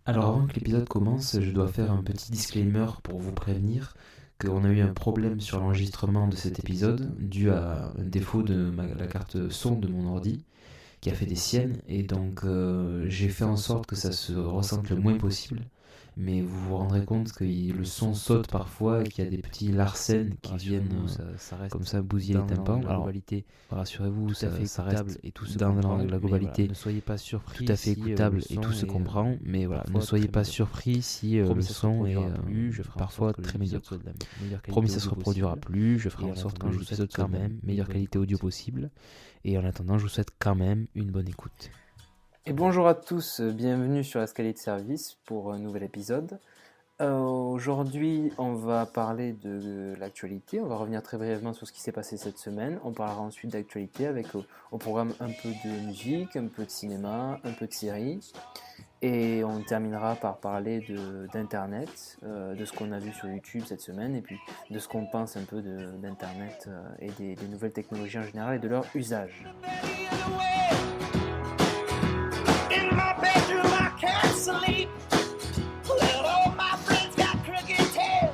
Alors avant que l'épisode commence, je dois faire un petit disclaimer pour vous prévenir qu'on a eu un problème sur l'enregistrement de cet épisode dû à un défaut de la carte son de mon ordi qui a fait des siennes et donc j'ai fait en sorte que ça se ressente le moins possible. Mais vous vous rendrez compte que le son saute parfois et qu'il y a des petits larcènes qui viennent ça reste comme ça bousiller les tympans. la Alors globalité rassurez-vous, tout à fait ça écoutable reste et tout se dans comprend. la Mais globalité voilà, ne soyez pas surpris tout à fait si écoutable le et tout son se est comprend, mais voilà, ne parfois soyez très pas médiocre. surpris si Promis, le ça se son est reproduira plus. Je ferai en parfois sorte que très l'épisode médiocre. soit de la meilleure Promis, qualité ça se audio reproduira possible. plus, je ferai Et en en sorte que attendant, je vous l'épisode souhaite soit quand de la même une meilleure bonne qualité audio écoute. possible. Et en attendant, je vous souhaite quand même une bonne écoute. Et bonjour à tous, bienvenue sur Escalier de Service pour un nouvel épisode. Aujourd'hui, on va parler de l'actualité, on va revenir très brièvement sur ce qui s'est passé cette semaine. On parlera ensuite d'actualité avec au programme un peu de musique, un peu de cinéma, un peu de série. Et on terminera par parler d'Internet, de ce qu'on a vu sur YouTube cette semaine et puis de ce qu'on pense un peu d'Internet et des nouvelles technologies en général et de leur usage. In my bedroom, I can't sleep. Well, all my friends got crooked tails.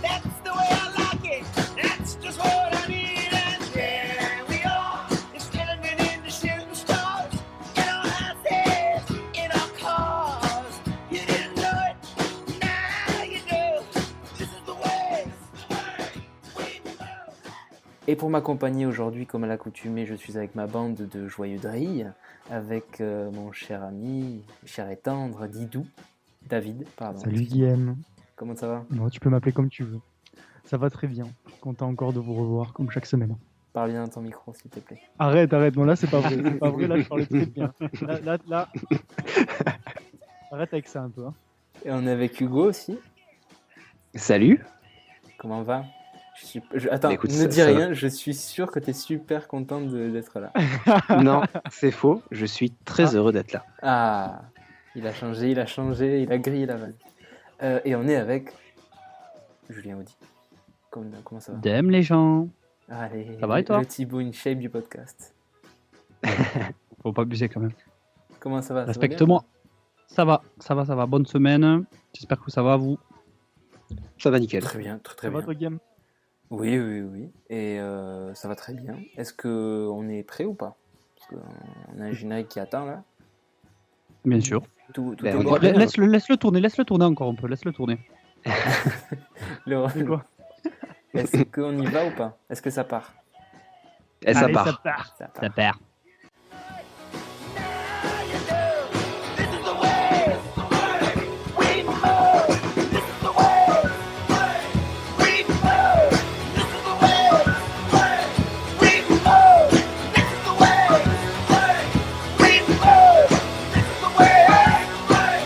That's the way I like it. That's just what I need. And yeah, we are extending into shooting stars in our houses, in our cars. You didn't know it, now you do. This is the way we move. Et pour m'accompagner aujourd'hui, comme à l'accoutumée, je suis avec ma bande de joyeux drilles, avec mon cher ami, cher et tendre, David, pardon. Salut Guillaume. Comment ça va? Non, tu peux m'appeler comme tu veux. Ça va très bien. Content encore de vous revoir comme chaque semaine. Parle bien dans ton micro, s'il te plaît. Arrête. Non, là, c'est pas vrai. C'est pas vrai. Là, je parlais très bien. Là. Arrête avec ça un peu. Hein. Et on est avec Hugo aussi. Salut. Comment va? Attends, Écoute, ne ça- dis ça rien, je suis sûr que tu es super content d'être là. Non, c'est faux. Je suis très heureux d'être là. Ah, il a changé, il a grillé la vanne. Et on est avec Julien Audi. Comment ça va? Damn les gens. Allez, Ça va et toi? le Thibaut in shape du podcast. Faut pas abuser quand même. Comment ça va? Ça va bien? Respecte-moi. Ça va. Bonne semaine. J'espère que ça va vous. Ça va nickel. Très bien, très Ça va bien. toi, Guillaume? Oui. Et ça va très bien. Est-ce qu'on est prêt ou pas? Parce qu'on a un générique qui attend là. Bien sûr. Tout Ben, est on bon. est- Laisse-le tourner encore un peu. Laisse-le tourner. C'est quoi? Est-ce qu'on y va ou pas? Est-ce que ça part? Et ça Allez, part. ça part. Ça part. Ça perd. Now you do. This is the way we move. This is the way we move. This is the way we move. This is the way we move. This is the way.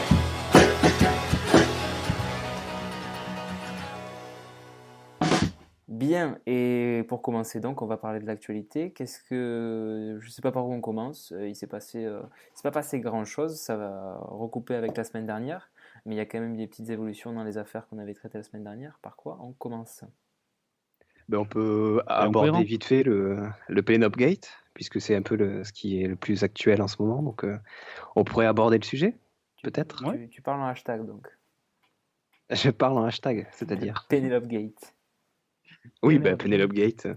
Bien, et pour commencer donc, on va parler de l'actualité. Je sais pas par où on commence. Il s'est pas passé grand-chose. Ça va recouper avec la semaine dernière, mais il y a quand même des petites évolutions dans les affaires qu'on avait traitées la semaine dernière. Par quoi on commence? Ben, on peut cohérent. aborder vite fait le Penelope Gate, puisque c'est un peu ce qui est le plus actuel en ce moment. Donc, on pourrait aborder le sujet, peut-être. Tu parles en hashtag donc. Je parle en hashtag, c'est-à-dire. Penelope Gate. Oui, Penelope Penelope Gate.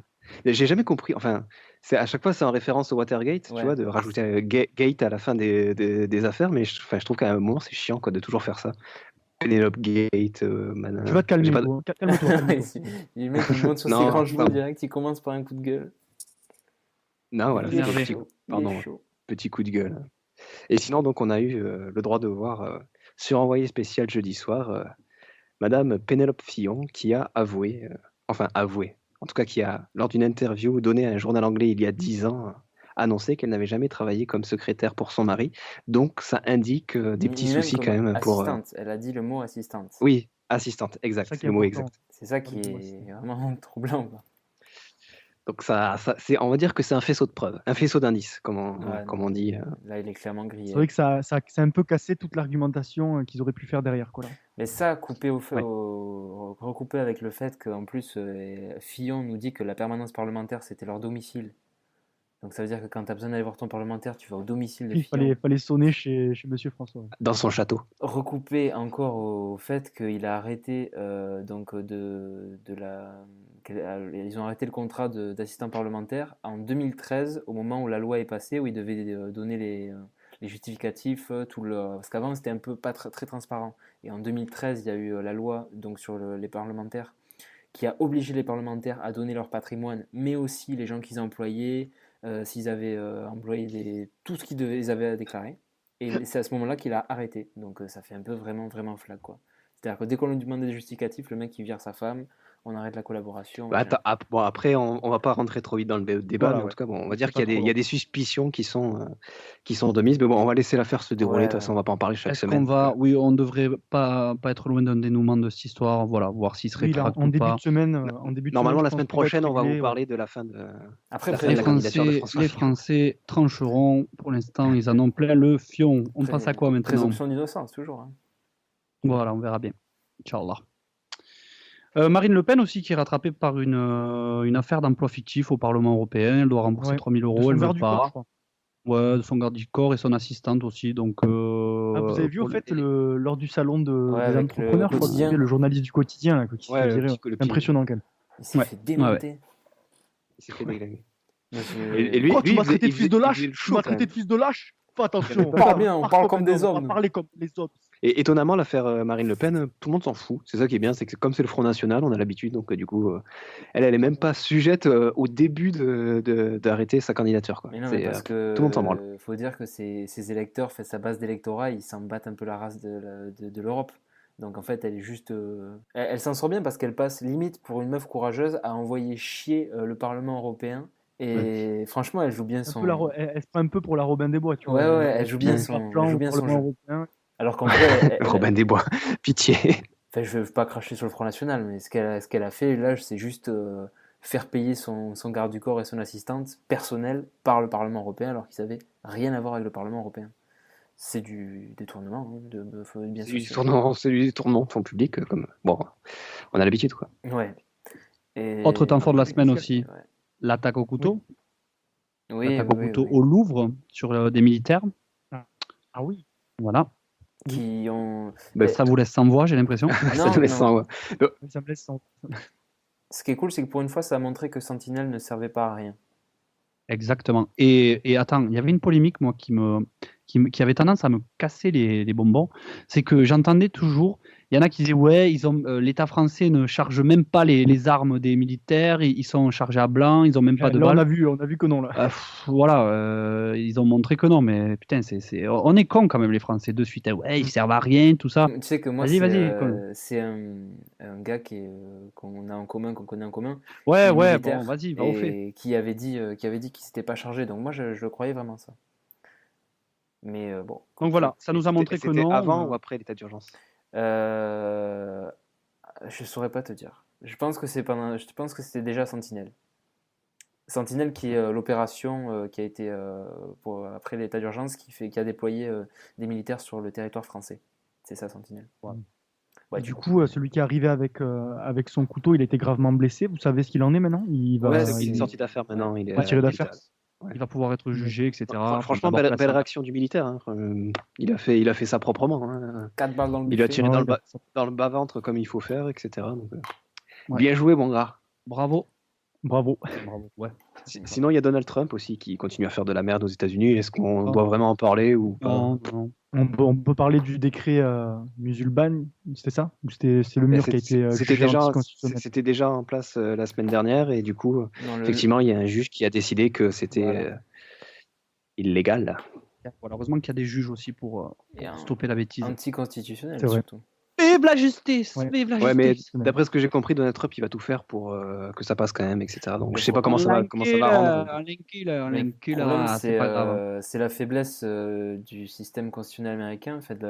J'ai jamais compris. Enfin, à chaque fois, c'est en référence au Watergate, Ouais. tu vois, de rajouter gate à la fin des affaires. Mais je trouve qu'à un moment, c'est chiant quoi, de toujours faire ça. Penelope Gate, madame. Tu vas te calmer, J'ai pas- Hugo. Calme-toi. calme-toi. Le mec il monte sur ses Non, grands chevaux pardon. direct, il commence par un coup de gueule. Non, voilà, Il est c'est un énervé. petit, chaud, il pardon. est chaud. petit coup de gueule. Et sinon, donc, on a eu le droit de voir sur Envoyé spécial jeudi soir, Madame Pénélope Fillon qui a avoué, en tout cas qui a, lors d'une interview donnée à un journal anglais il y a 10 ans, annoncé qu'elle n'avait jamais travaillé comme secrétaire pour son mari. Donc, ça indique des Ni petits même soucis comme quand même pour... assistante. Elle a dit le mot assistante. Oui, assistante, exact, C'est ça qui c'est est le mot important. exact. C'est ça qui Moi aussi. est vraiment troublant, quoi. Donc, on va dire que c'est un faisceau de preuves, un faisceau d'indices, comme Ouais, on dit. Là, il est clairement grillé. C'est vrai que ça a un peu cassé toute l'argumentation qu'ils auraient pu faire derrière. Quoi, là. Mais ça, coupé Ouais. recoupé avec le fait qu'en plus, Fillon nous dit que la permanence parlementaire, c'était leur domicile. Donc ça veut dire que quand tu as besoin d'aller voir ton parlementaire, tu vas au domicile de Il Fillon. fallait sonner chez Monsieur François. Dans son château. Recoupé encore au fait qu'il a arrêté ils ont arrêté le contrat d'assistant parlementaire en 2013, au moment où la loi est passée, où il devait donner les justificatifs, parce qu'avant c'était un peu pas très transparent. Et en 2013, il y a eu la loi donc sur les parlementaires qui a obligé les parlementaires à donner leur patrimoine, mais aussi les gens qu'ils employaient, s'ils avaient employé tout ce ils avaient à déclarer. Et c'est à ce moment-là qu'il a arrêté. Donc ça fait un peu vraiment flag, quoi. C'est-à-dire que dès qu'on lui demande des justificatifs, le mec il vire sa femme, on arrête la collaboration. Bah, bon, après, on va pas rentrer trop vite dans le débat, Voilà, mais en ouais. tout cas, bon, on va dire Pas qu'il y trop a des suspicions qui sont de mise, mais bon, on va laisser l'affaire se dérouler. Ouais, De toute façon, on va pas en parler chaque Est-ce semaine. qu'on va. Oui, on devrait pas être loin d'un dénouement de cette histoire. Voilà, voir s'il se Oui, là, rétracte en ou début pas. de semaine, Normalement, je la pense semaine qu'il va être prochaine, on va réglé, vous ouais. parler de la fin de Après, la candidature de François Les Fillon. Français trancheront. Pour l'instant, ils en ont plein le fion. On passe à quoi maintenant? Présomption d'innocence, toujours. Hein. Voilà, on verra bien. Inch'Allah. Marine Le Pen aussi qui est rattrapée par une affaire d'emploi fictif au Parlement européen. Elle doit rembourser Ouais, 3 000 de euros. son Elle garde veut du corps, pas. je crois. Ouais, de son garde du corps et son assistante aussi. Donc, Ah, vous avez vu au pour fait lors du salon Ouais, des avec le entrepreneurs, je crois que quotidien. c'était le journaliste du quotidien là, qui s'est Ouais, fait le virer. petit- le C'est petit- impressionnant quand même. Il s'est Ouais, fait démonter. Il s'est fait déglinguer. Monsieur- Et lui, Quoi, tu m'as il faisait- traité de il fils de faisait- il lâche? faisait le Tu show, m'as quand traité même. de fils de lâche? Fais attention. On parle bien, on parle comme des On va hommes. parler comme les hommes. Et étonnamment, l'affaire Marine Le Pen, tout le monde s'en fout. C'est ça qui est bien, c'est que comme c'est le Front National, on a l'habitude, donc du coup, elle est même pas sujette au début d'arrêter sa candidature. Quoi. Mais non, mais parce que tout le monde s'en branle. faut dire que ses électeurs, sa base d'électorat, ils s'en battent un peu la race de l'Europe. Donc en fait, elle est juste. Elle s'en sort bien parce qu'elle passe limite pour une meuf courageuse à envoyer chier le Parlement européen. Et franchement, elle joue bien son. Elle se prend un peu pour la Robin des Bois, tu Ouais, vois. ouais, elle joue bien son jeu. Européen. Alors qu'en vrai, Robin des Bois, pitié. Enfin, je veux pas cracher sur le Front National, mais ce qu'elle a fait là, c'est juste faire payer son garde du corps et son assistante personnelle par le Parlement européen, alors qu'ils n'avaient rien à voir avec le Parlement européen. C'est du détournement, hein, faut bien C'est du détournement de fonds publics, comme bon, on a l'habitude quoi. Ouais. Et... autre temps fort de la semaine aussi, Ouais. l'attaque au couteau. Oui, L'attaque au couteau au Louvre sur des militaires. Ah oui. Voilà. Qui ont. Bah, Ça vous laisse sans voix, j'ai l'impression. ça te laisse sans, ouais. Ça me laisse sans. Ce qui est cool, c'est que pour une fois, ça a montré que Sentinelle ne servait pas à rien. Exactement. Et attends, il y avait une polémique, moi, qui avait tendance à me casser les bonbons. C'est que j'entendais toujours, il y en a qui disaient, ouais, l'État français ne charge même pas les armes des militaires, ils sont chargés à blanc, ils ont même pas de Là, balles. on a vu que non, là. Voilà, ils ont montré que non, mais putain, on est cons quand même, les Français, de suite. Hein. Ouais, ils servent à rien, tout ça. Tu sais que moi, c'est un gars qu'on a en commun, qu'on connaît en commun. Ouais, bon, vas-y, va au fait. Qui avait dit qu'il s'était pas chargé. Donc moi, je le croyais vraiment ça. Mais bon. Donc voilà, ça nous a montré que non. C'était avant ou après l'état d'urgence? Je saurais pas te dire. Je pense que c'était déjà Sentinelle. Sentinelle qui est l'opération qui a été après l'état d'urgence qui a déployé des militaires sur le territoire français. C'est ça, Sentinelle. Ouais, du coup, celui qui est arrivé avec son couteau, il a été gravement blessé. Vous savez ce qu'il en est maintenant? Il est sorti d'affaire maintenant. Il est retiré d'affaire. Il va pouvoir être jugé, etc. Franchement, belle réaction du militaire. Hein. Il a fait ça proprement. Hein. 4 balles dans le buffet. Il a tiré dans le bas-ventre comme il faut faire, etc. Donc, bien joué, mon gars. Bravo. Ouais. Sinon, il y a Donald Trump aussi qui continue à faire de la merde aux États-Unis. Est-ce qu'on doit vraiment en parler ou pas? Non. On peut parler du décret musulman, c'était ça? Ou c'est le mur qui a été C'était déjà en place la semaine dernière et du coup, effectivement, il y a un juge qui a décidé que c'était illégal. Heureusement qu'il y a des juges aussi pour stopper la bêtise. Anticonstitutionnel, surtout. Vive la justice! Vive la justice! Mais d'après ce que j'ai compris, Donald Trump, il va tout faire pour que ça passe quand même, etc. Donc je sais pas comment ça va rendre. C'est la faiblesse du système constitutionnel américain. En fait,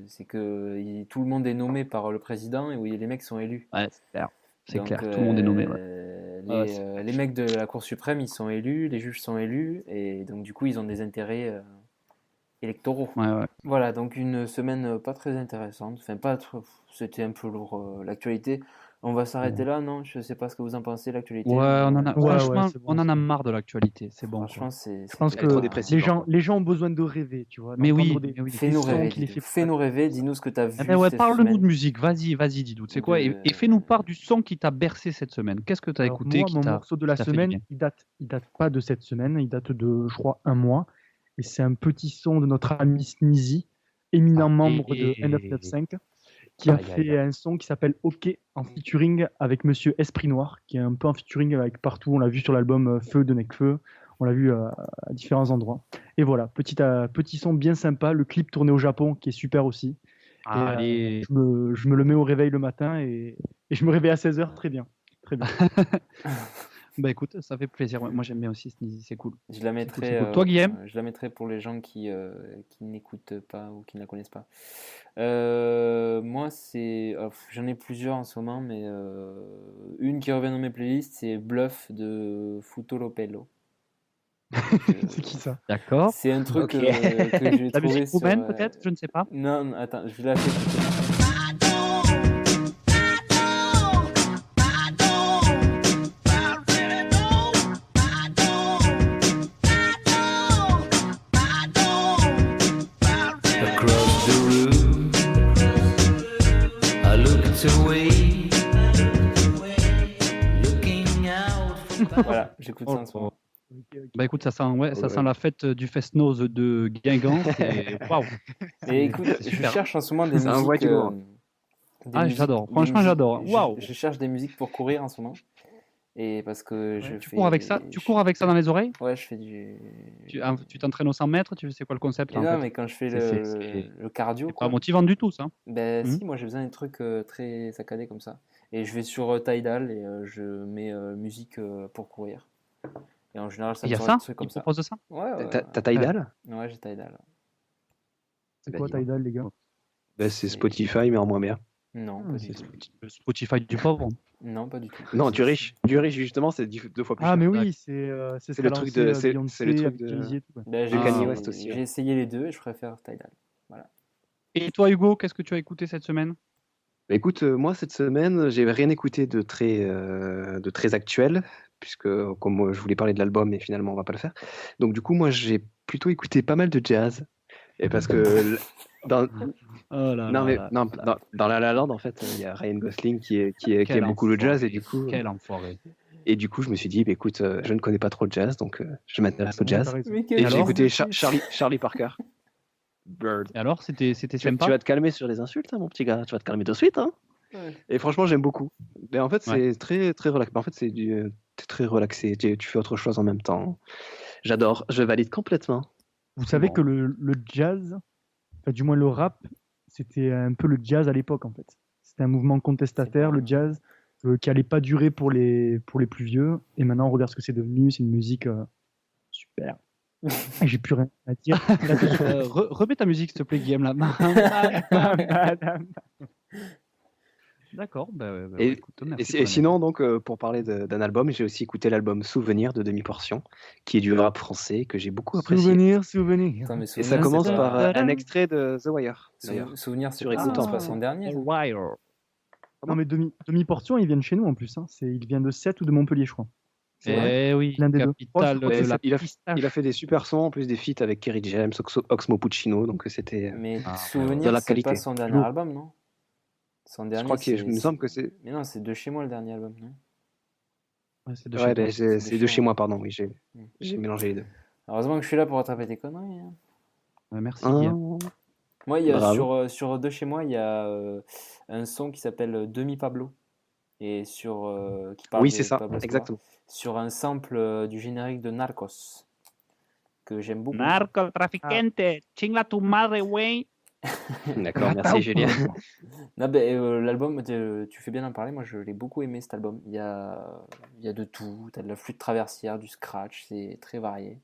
c'est que tout le monde est nommé par le président et où les mecs sont élus. Ouais, c'est clair. C'est clair, tout le monde est nommé. Les mecs de la Cour suprême, ils sont élus, les juges sont élus, et donc du coup, ils ont des intérêts électoraux. Ouais. Voilà, donc une semaine pas très intéressante. Enfin, c'était un peu lourd l'actualité. On va s'arrêter là, non? Je sais pas ce que vous en pensez, l'actualité. Ouais, on en a, Ouais, franchement, ouais, c'est bon, on en c'est a bon. marre de l'actualité. C'est bon, quoi. Franchement, c'est Je pense Elle est trop que dépressive, hein, quoi. les gens ont besoin de rêver, tu vois, Mais d'entendre oui, des, mais oui. des fais-nous sons rêver, qui les Didou. fait Fais-nous rêver, dis-nous ce que tu as Eh vu ben ouais, cette parle-nous de semaine. musique. Vas-y, Didou. Tu sais quoi? Et fais-nous part du son qui t'a bercé cette semaine. Qu'est-ce que tu as Alors écouté moi, qui mon t'a morceau de qui la t'a fait du semaine, bien? il date pas de cette semaine, il date de, je crois, un mois. Et c'est un petit son de notre ami Sneezy, éminent membre de N995, qui a Aïe, aïe, fait un son qui s'appelle OK en featuring avec Monsieur Esprit Noir, qui est un peu en featuring avec partout. On l'a vu sur l'album Feu de Nekfeu, on l'a vu à différents endroits. Et voilà, petit son bien sympa, le clip tourné au Japon qui est super aussi. Et Allez. je me le mets au réveil le matin et je me réveille à 16h, très bien. Très bien. Bah écoute, ça fait plaisir. Moi j'aime bien aussi Sneezy, c'est cool. Je la mettrai, c'est cool. Toi, Guillaume? je la mettrai pour les gens qui n'écoutent pas ou qui ne la connaissent pas. Moi, j'en ai plusieurs en ce moment, mais une qui revient dans mes playlists, c'est Bluff de Futo Lopello. C'est qui ça? D'accord. C'est un truc Ok. que j'ai La trouvé musique sur. roumaine, peut-être? Je ne sais pas. Non, attends, je vais la faire. Across the room, I looked away, looking out. Voilà, j'écoute ça en ce moment. Bah écoute, ça sent la fête du Fest-Noz de Guingamp. Et waouh. Et écoute, C'est je super. cherche en ce moment des C'est un voix musiques. du lourd. J'adore. des Franchement, musiques- j'adore. Waouh. Je cherche des musiques pour courir en ce moment. Et parce que je Tu fais. cours avec ça? Tu cours avec ça dans les oreilles? Ouais, je fais du. Tu t'entraînes au 100 mètres? Tu sais quoi le concept Et en non, fait? mais quand je fais C'est le cardio, pas quoi. motivant du tout, ça. Ben Mhm. si, moi j'ai besoin des trucs très saccadés comme ça. Et je vais sur Tidal et je mets musique pour courir. Et en général, ça Il me y a sort ça? des trucs Il comme ça. propose ça? Ouais, T'as Tidal? ouais, j'ai Tidal. C'est Bah, quoi dis-moi. Tidal, les gars? Bah, c'est Spotify, mais en moins bien. Non, Ah, pas du C'est tout. le Spotify du pauvre. Non, pas du tout. Non, du riche. Du riche, justement, c'est 2 fois plus Ah, cher. mais Ouais. oui, c'est ce C'est qu'a le truc lancé de- c'est Beyoncé le truc avec de- Jay-Z et tout. Ouais. Ben, De Kanye West aussi, j'ai ouais. essayé les deux et je préfère Tidal. Et toi, Hugo, qu'est-ce que tu as écouté cette semaine? Bah, écoute, moi cette semaine, j'ai rien écouté de très actuel, puisque comme je voulais parler de l'album, mais finalement on va pas le faire. Donc du coup, moi j'ai plutôt écouté pas mal de jazz, et parce que dans, Oh là non là mais là non, là. dans La La Land en fait, il y a Ryan Gosling qui Quel aime beaucoup le jazz, et enfoiré, du coup, Quel enfoiré. je me suis dit, bah, écoute, je ne connais pas trop le jazz, donc je m'intéresse au Ouais, jazz, t'as raison. Mais et quel j'ai alors écouté style. Charlie Parker. Bird. Et alors, c'était Tu sympa? vas te calmer sur les insultes, hein, mon petit gars. Tu vas te calmer de suite, hein. Ouais. Et franchement, j'aime beaucoup. Mais en fait, Ouais. c'est très, très relaxé. En fait, t'es très relaxé. Tu fais autre chose en même temps. J'adore. Je valide complètement. Vous savez Bon. que le jazz, enfin, du moins le rap, c'était un peu le jazz à l'époque, en fait. C'était un mouvement contestataire, C'est le pas- jazz, qui allait pas durer pour les plus vieux. Et maintenant, on regarde ce que c'est devenu. C'est une musique super. Et j'ai plus rien à dire. Remets ta musique, s'il te plaît, Guillaume. Là. Madame. D'accord. Et- écoute, merci Et, pour la sinon, donc, pour parler d'un album, j'ai aussi écouté l'album Souvenir de Demi-Portion, qui est du rap français que j'ai beaucoup apprécié. Souvenir. Attends, mais Et Souvenir, ça c'est commence pas- par un extrait de The Wire. d'ailleurs. Souvenir, c'est Sur pas, écoute en c'est pas passant. son dernier. ça. Wire. Non, mais demi-portion, ils viennent chez nous en plus. Hein. Il vient de Sète ou de Montpellier, je crois. C'est vrai. Eh oui, L'un des deux. capitale Oh, c'est de la il a- pistache. Il a fait des super sons, en plus des feats avec Kerry James, Oxmo Puccino, donc c'était. Mais Ah, Souvenir, de la c'est qualité. pas son dernier Lourd. album, non? Son Je dernier, crois qu'il me semble que c'est. Mais non, c'est de chez moi le dernier album, non? Ouais, c'est de Ouais, chez toi. ben, c'est de chez moi, pardon, oui, j'ai mélangé les deux. Heureusement que je suis là pour rattraper tes conneries. Hein. Ouais, merci, Ah, Guillaume. Moi, il y a Bravo. sur De chez moi, il y a un son qui s'appelle Demi Pablo. Et qui parle Oui, de c'est ça, Pablo Escobar, exactement. sur un sample du générique de Narcos, que j'aime beaucoup. Narcotraficante, chinga tu madre, güey. D'accord, merci Julien. Non, ben, l'album, tu fais bien d'en parler, moi je l'ai beaucoup aimé cet album. Il y a de tout, t'as de la flûte traversière, du scratch, c'est très varié,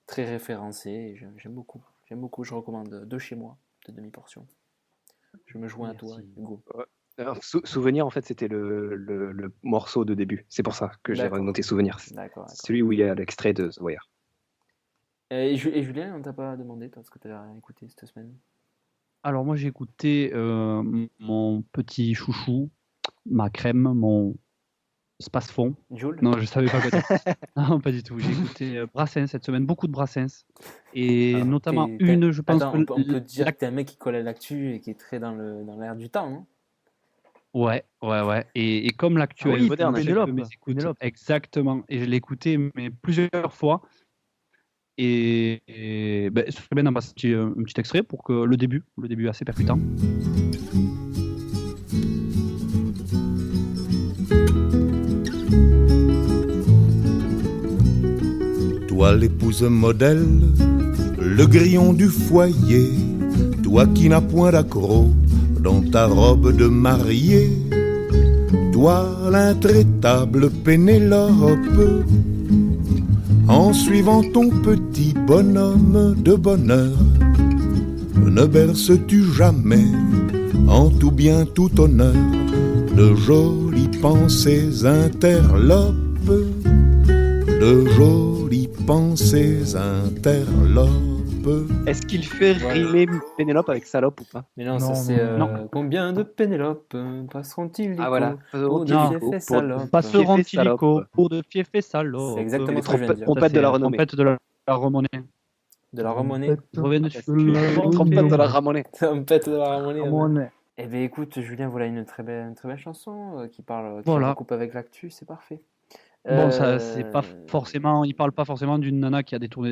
très référencé, et j'aime beaucoup. J'aime beaucoup, je recommande De chez moi, de Demi-Portion. Je me joins à toi, Merci. Hugo. Alors, Souvenir, en fait, c'était le morceau de début. C'est pour ça que j'ai D'accord. noté Souvenir. C'est D'accord. celui où il y a l'extrait de The Wire. Et Julien, on t'a pas demandé, toi, ce que tu as écouté cette semaine? Alors moi j'ai écouté mon petit chouchou, ma crème, mon space-fond. Jules? Non, je savais pas quoi dire. Non, pas du tout. J'ai écouté Brassens cette semaine, beaucoup de Brassens. Et notamment une, je pense Attends, que on peut dire que t'es un mec qui colle à l'actu et qui est très dans l'air du temps, non? Ouais. Et comme l'actu Ah oui, est moderne, Pénélope, je mes écoutes. Pénélope. Exactement. Et je l'ai écouté mais plusieurs fois. Et ben, ce serait bien d'en passer un petit extrait pour que le début est assez percutant. Toi l'épouse modèle, le grillon du foyer, toi qui n'as point d'accroc dans ta robe de mariée, toi l'intraitable Pénélope, en suivant ton petit bonhomme de bonheur, ne berces-tu jamais, en tout bien, tout honneur, de jolies pensées interlopes, de jolies pensées interlopes. Est-ce qu'il fait rimer Pénélope avec salope ou pas? Mais non, Non, ça non, c'est non. combien de Pénélope passeront-ils Ah voilà. pour Passeront-ils de l'ICO fiefs pour- salope? Passeront-ils salope. l'ICO pour de fiefs et salopes? C'est exactement Les ce que je viens de dire. trompettes de la renommée. Trompette de la remonée. De la remonnaie. Revenez Trompette sur de le la trompe. Trompette de la ramonée. Trompette de la remonnaie. Ramonais. Eh bien écoute, Julien, voilà une très belle chanson qui Voilà. recoupe avec l'actu, c'est parfait. Bon, ça, c'est pas Euh, forcément. Il parle pas forcément d'une nana qui a détourné,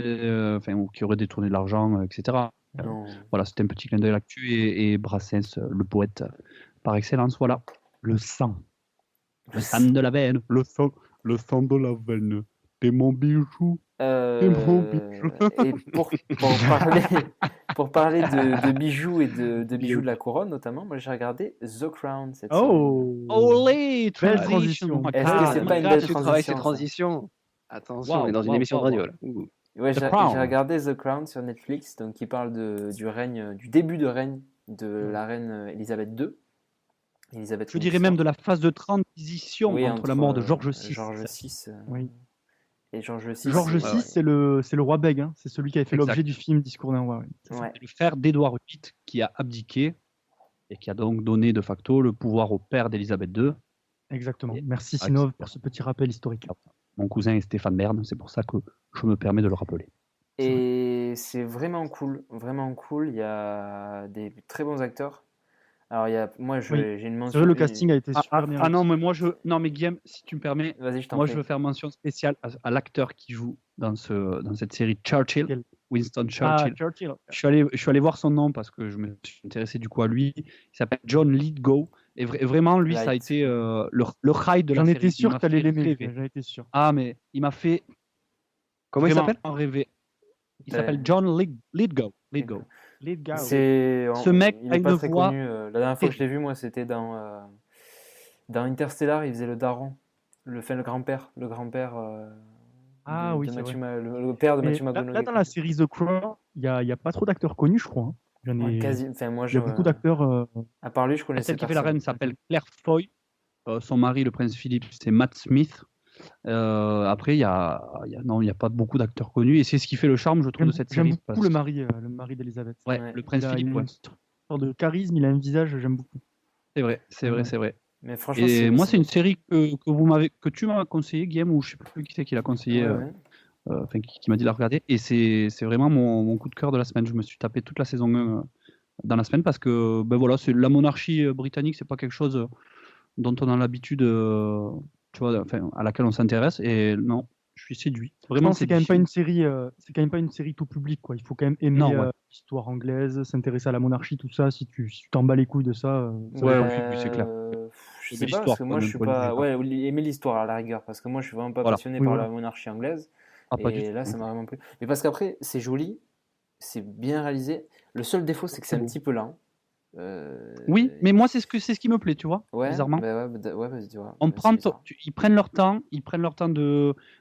ou qui aurait détourné de l'argent, etc. Non. Voilà, c'était un petit clin d'œil à l'actu et Brassens, le poète par excellence. Voilà, le sang de la veine, le sang de la veine. T'es mon bijou. Et pour parler de bijoux et de bijoux de la couronne notamment, moi j'ai regardé The Crown cette semaine. Oh, Olé, Belle transition. transition. Est-ce que c'est pas une belle Tu travailles ces transition, transitions. Attention, Wow, on est dans une wow, émission wow, de radio wow. là. Ouh. Ouais, The j'ai Crown. regardé The Crown sur Netflix, donc qui parle du règne, du début de règne de la reine Elisabeth II. Elisabeth Je dirais même de la phase de transition oui, entre la mort de George VI. VI. Oui. Et George VI. George ouais, VI, ouais. c'est le roi Bègue, hein. C'est celui qui avait fait Exact. l'objet du film Discours d'un roi. Oui. Ouais. C'est le frère d'Édouard VIII qui a abdiqué et qui a donc donné de facto le pouvoir au père d'Élisabeth II. Exactement. Et- Merci Ah, Sinov etc. pour ce petit rappel historique. Mon cousin est Stéphane Bern, c'est pour ça que je me permets de le rappeler. Et c'est vraiment cool, vraiment cool. Il y a des très bons acteurs. Alors, Oui. j'ai une C'est mention. vrai, le casting a été super bien. Ah non, mais moi non, mais Guillaume, si tu me permets, Vas-y, je t'en moi prie. je veux faire mention spéciale à l'acteur qui joue dans cette série Churchill, Quel- Winston Ah, Churchill. Churchill. Je suis allé voir son nom parce que je me suis intéressé du coup à lui. Il s'appelle John Lithgow. Et vraiment, lui, ça a Light. été le high de la J'en série. étais sûr Il que m'a t'allais fait l'aimer. rêver. J'en étais sûr. Ah, mais il m'a fait Comment il vraiment s'appelle? rêver. Il Ben, s'appelle John Lithgow. Lead guy. Ce mec il a est pas une très voix connu. La dernière fois que je l'ai vu, moi, c'était dans Interstellar. Il faisait le daron, le grand-père, Ah de oui, c'est Matthew vrai. le père de Mais Matthew là, McConaughey. dans la série The Crown, il y a pas trop d'acteurs connus, je crois. Hein. Ouais, quasi. Enfin, moi, Il y a beaucoup d'acteurs. à part lui, je connaissais Celle qui fait la personne. reine s'appelle Claire Foy. Son mari, le prince Philippe, c'est Matt Smith. Après, il y a pas beaucoup d'acteurs connus. Et c'est ce qui fait le charme, je trouve, de cette J'aime série. beaucoup le mari d'Elisabeth. Ouais, Ouais. le prince Il a Philippe, une ouais. sorte de charisme, il a un visage, j'aime beaucoup. C'est vrai, c'est vrai, Ouais. c'est vrai. Mais franchement, Et moi, c'est une série que tu m'as conseillé, Guillaume, ou je sais plus qui c'est qui l'a conseillé, Ouais, ouais. qui m'a dit de la regarder. Et c'est vraiment mon coup de cœur de la semaine. Je me suis tapé toute la saison 1 dans la semaine parce que ben voilà, c'est la monarchie britannique, c'est pas quelque chose dont on a l'habitude, tu vois, enfin, à laquelle on s'intéresse. Et non, je suis séduit. Vraiment, C'est quand même pas une série, c'est quand même pas une série tout public, quoi. Il faut quand même aimer Non, ouais. l'histoire anglaise, s'intéresser à la monarchie, tout ça. Si tu t'en bats les couilles de ça, ça Ouais, va oui, pas. oui, c'est clair. Je Aimer sais pas, l'histoire, parce que quoi, moi, je d'un suis point de pas. vue, Ouais, aimer l'histoire à la rigueur, parce que moi, je suis vraiment pas Voilà. passionné Oui, par voilà. la monarchie anglaise. Ah, pas du Et tout. là, ça m'a vraiment plu. Mais parce qu'après, c'est joli, c'est bien réalisé. Le seul défaut, c'est que c'est un beau. petit peu lent. Oui, mais moi, c'est ce qui me plaît, tu vois, Ouais, bizarrement. bah ouais, ouais, vas-y, tu vois. On C'est prend bizarre. ils prennent leur temps,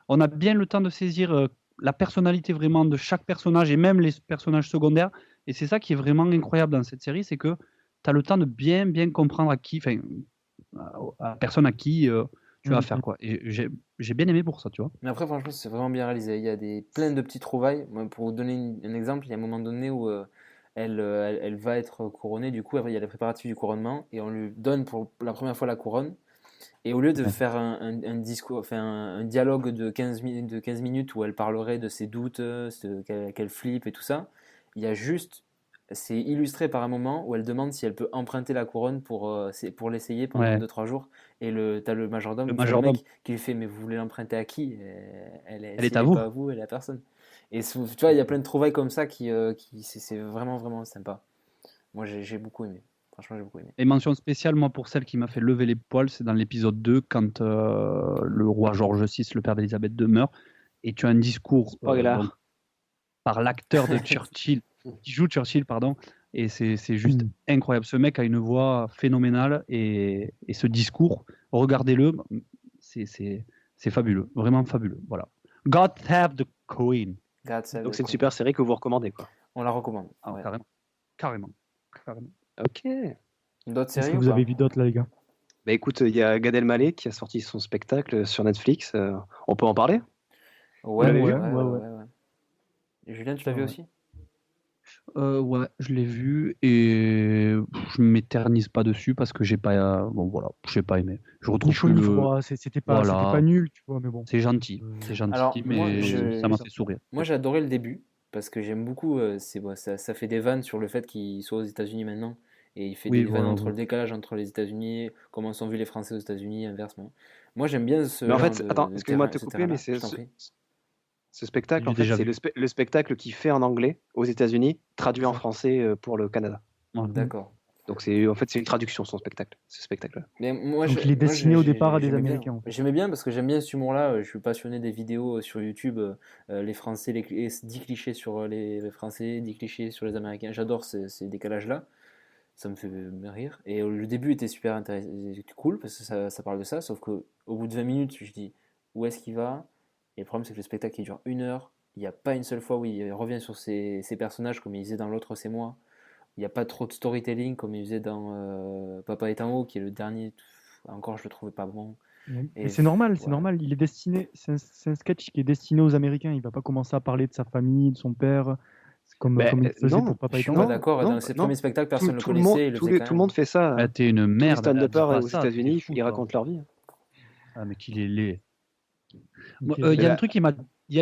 on a bien le temps de saisir la personnalité vraiment de chaque personnage et même les personnages secondaires. Et c'est ça qui est vraiment incroyable dans cette série, c'est que tu as le temps de bien comprendre à la personne à qui tu as affaire, quoi. Et j'ai bien aimé pour ça, tu vois. Mais après, franchement, c'est vraiment bien réalisé. Il y a plein de petits trouvailles. Moi, pour vous donner un exemple, il y a un moment donné où elle va être couronnée. Du coup, il y a les préparatifs du couronnement et on lui donne pour la première fois la couronne. Et au lieu de Ouais. faire un discours, enfin un dialogue de 15 minutes où elle parlerait de ses doutes, qu'elle flippe et tout ça, il y a juste, c'est illustré par un moment où elle demande si elle peut emprunter la couronne pour l'essayer pendant Ouais. 2-3 jours. Et t'as le majordome, Le enfin, le majordome. mec qui lui fait mais vous voulez l'emprunter à qui? Elle est S'il à n'est vous. pas à vous, elle est à personne. Et tu vois, il y a plein de trouvailles comme ça c'est vraiment, vraiment sympa. Moi, j'ai beaucoup aimé. Franchement, j'ai beaucoup aimé. Et mention spéciale, moi, pour celle qui m'a fait lever les poils, c'est dans l'épisode 2, quand le roi George VI, le père d'Elisabeth II, meurt. Et tu as un discours Spoiler. donc, par l'acteur de Churchill, qui joue Churchill, pardon. Et c'est juste incroyable. Ce mec a une voix phénoménale. Et ce discours, regardez-le, c'est fabuleux. Vraiment fabuleux. Voilà. God Save the Queen. God Save Donc the c'est une Queen. super série que vous recommandez, quoi. On la recommande. Ah, Ouais. Carrément. Ok. D'autres Est-ce séries que ou vous pas? avez vu d'autres, là, les gars? Bah écoute, il y a Gad Elmaleh qui a sorti son spectacle sur Netflix. On peut en parler? Ouais, l'avez ouais, vu? ouais, Ouais, ouais, ouais. ouais. Et Julien, tu l'as vu Ouais. aussi? Ouais, je l'ai vu et je m'éternise pas dessus parce que j'ai pas, bon voilà, j'ai pas aimé. Je retrouve Ni chaud plus ni le, froid, c'était pas voilà, nul, tu vois, mais bon. c'est gentil, Alors, moi, mais ça m'a fait sourire. moi j'ai adoré le début parce que j'aime beaucoup. Ça fait des vannes sur le fait qu'il soit aux États-Unis maintenant. Et il fait Oui, des vannes voilà, entre oui. le décalage entre les États-Unis, comment sont vus les Français aux États-Unis, inversement. Moi, j'aime bien ce Mais en genre fait, attends, excuse-moi de te ce couper, mais terrain-là. Je t'en prie. ce spectacle, J'ai en fait, déjà c'est vu. le spectacle qu'il fait en anglais aux États-Unis, traduit en Ça. français pour le Canada. Ouais. D'accord. Donc c'est en fait c'est une traduction son spectacle, ce spectacle-là. Mais moi, Donc il est destiné au départ à des j'aimais bien. Américains, en fait. J'aimais bien parce que j'aime bien cet humour-là. Je suis passionné des vidéos sur YouTube, les Français, 10 clichés sur les Français, 10 clichés sur les Américains. J'adore ces décalages-là. Ça me fait rire. Et le début était super intéressant, cool parce que ça parle de ça. Sauf qu'au bout de 20 minutes, je dis où est-ce qu'il va? Et le problème, c'est que le spectacle il dure 1 heure. Il n'y a pas une seule fois où il revient sur ses personnages comme il disait dans L'autre, c'est moi. Il n'y a pas trop de storytelling comme il faisait dans Papa est en haut, qui est le dernier. Encore, je le trouvais pas bon. Mais c'est normal, c'est ouais. normal. Il est destiné, c'est un sketch qui est destiné aux Américains. Il va pas commencer à parler de sa famille, de son père, comme il le faisait non, pour Papa Je et suis Tango. pas d'accord. non, Dans ses non. premiers spectacles, personne ne le Tout le monde, connaissait. Il le faisait quand tout le même. monde fait ça. Ah, t'es une Tous les merde. dis stand-uppers pas aux ça, États-Unis, t'es fou, ils toi. racontent leur vie. Ah, mais qu'il est laid. Ok. Il y a Bah, un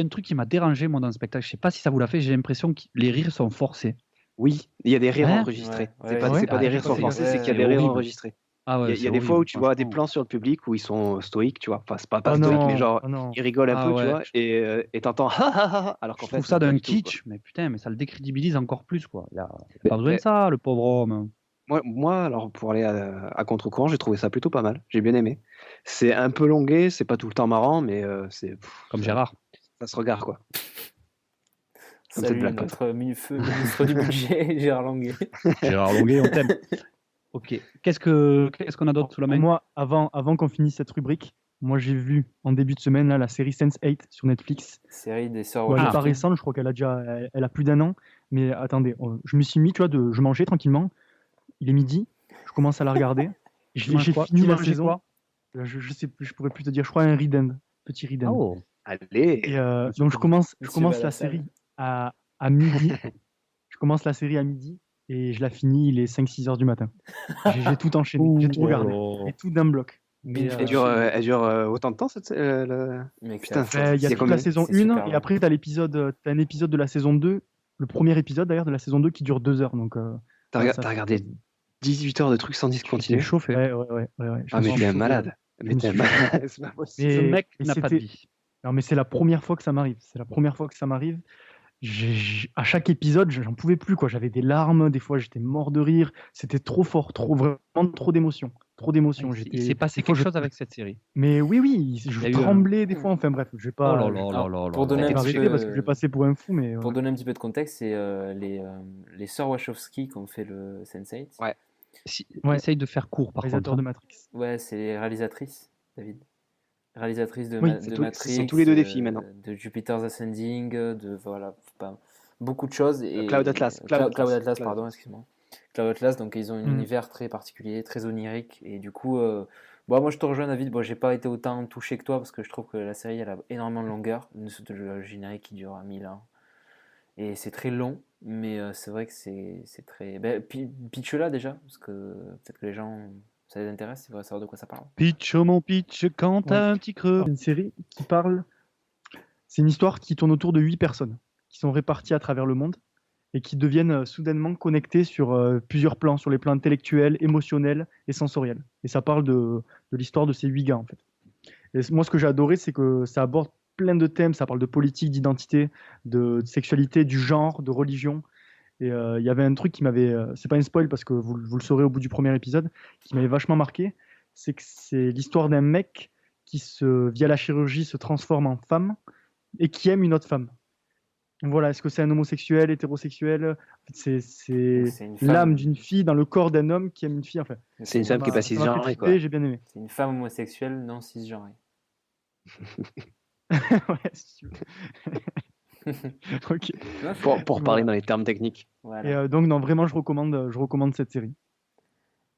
truc qui m'a dérangé moi dans le spectacle. Je sais pas si ça vous l'a fait. J'ai l'impression que les rires sont forcés. Oui, il y a des rires Hein? enregistrés. Ouais, C'est ouais, pas, ouais. c'est pas Ah, des j'ai rires pas sont fait forcés, gaffe. c'est qu'il y a C'est des rires horrible. enregistrés. Ah ouais, Il y a c'est des fois où horrible, tu vois des franchement. plans sur le public où ils sont stoïques, tu vois. Enfin, c'est pas Oh stoïques, mais non, genre oh non. ils rigolent un Ah peu, ouais. tu vois, et t'entends ha ha ha ha, alors Je qu'en fait trouve ça non, pas d'un du tout, quoi. kitsch, mais putain, mais ça le décrédibilise encore plus, quoi. Il a Mais- pas besoin de mais- ça, le pauvre homme. Moi, alors pour aller à contre-courant, j'ai trouvé ça plutôt pas mal. J'ai bien aimé. C'est un peu longué, c'est pas tout le temps marrant, mais Comme Gérard. ça se regarde, quoi. Comme cette Salut blague, quoi. notre ministre du budget, Gérard Longuet. Gérard Longuet, on t'aime. Ok. Qu'est-ce qu'on a d'autre sous la main? Moi, avant qu'on finisse cette rubrique, moi j'ai vu en début de semaine là, la série Sense8 sur Netflix. Série des sœurs Bon, elle n'est pas Wachowski. récente, je crois qu'elle a déjà, elle a plus d'1 an. Mais attendez, je me suis mis, tu vois, je mangeais tranquillement. Il est midi, je commence à la regarder. Tu manges J'ai quoi fini Tu la mangeais saison. quoi Je sais plus, je pourrais plus te dire. Je crois un read end, petit read end. Oh. Allez. Et donc je commence Monsieur va à la la salle. série à midi. Je commence la série à midi et je la finis, il est 5-6 heures du matin. J'ai tout enchaîné, j'ai tout regardé. Et tout d'un bloc. Mais, Binge Elle dure autant de temps cette Mec, Putain, c'est il y a c'est toute combien la saison C'est 1 super et long. après t'as un épisode de la saison 2, le premier épisode d'ailleurs de la saison 2 qui dure 2 heures. Donc, T'as ça, regardé 18 heures de trucs sans discontinuer? Tu t'es chauffé. ouais. Je Ah, me mais suis t'es un chauffé. malade. Je Mais me t'es un suis malade. C'est pas possible. Ce mec et n'a pas de c'était- vie. Non, mais c'est la première fois que ça m'arrive. C'est la première fois que ça m'arrive. À chaque épisode, j'en pouvais plus, quoi. J'avais des larmes, des fois j'étais mort de rire. C'était trop fort, vraiment trop d'émotions. Trop d'émotions. Il s'est passé des fois, quelque chose avec cette série. Mais oui, je y a eu tremblais des fois. Enfin bref, je vais Oh pas. là là Alors, là là pour là donner là. un je vais petit arrêter peu- parce que je vais passer pour un fou, mais Pour donner un petit peu de contexte, c'est les sœurs Wachowski qui ont fait le Sense8. Ouais. Ouais. Essaye de faire court, par contre. réalisateur de Matrix. Ouais, c'est les réalisatrices, David. Réalisatrices de, Oui, de ce Matrix, sont tous les deux des filles, maintenant. de Jupiter's Ascending, de voilà, pas, beaucoup de choses. Et, Cloud Atlas, Cloud Cloud Atlas, Atlas. pardon, excuse-moi. Cloud Atlas, donc ils ont un univers très particulier, très onirique, et du coup, bon, moi je te rejoins, David. Bon, j'ai pas été autant touché que toi parce que je trouve que la série elle a énormément de longueur, le générique qui dure 1000 ans, et c'est très long, mais c'est vrai que c'est très. Ben, pitch là déjà, parce que peut-être que les gens Ça les intéresse? Ils veulent savoir de quoi ça parle. Pitch, oh mon pitch, quand t'as un petit creux. C'est une série qui parle. C'est une histoire qui tourne autour de 8 personnes qui sont réparties à travers le monde et qui deviennent soudainement connectées sur plusieurs plans, sur les plans intellectuels, émotionnels et sensoriels. Et ça parle de l'histoire de ces 8 gars, en fait. Et moi, ce que j'ai adoré, c'est que ça aborde plein de thèmes. Ça parle de politique, d'identité, de sexualité, du genre, de religion. Et il y avait un truc qui m'avait. C'est pas un spoil parce que vous le saurez au bout du premier épisode, qui m'avait vachement marqué. C'est que c'est l'histoire d'un mec qui, via la chirurgie, se transforme en femme et qui aime une autre femme. Voilà, est-ce que c'est un homosexuel, hétérosexuel? En fait, c'est C'est une femme. l'âme d'une fille dans le corps d'un homme qui aime une fille. Enfin, C'est une femme qui est pas ça m'a fait cisgenrée, quoi. flipper, j'ai bien aimé. C'est une femme homosexuelle non cisgenrée. Ouais, si tu veux. Ok. Non, c'est- Pour parler dans les termes techniques. Voilà. Et donc, non, vraiment, je recommande cette série.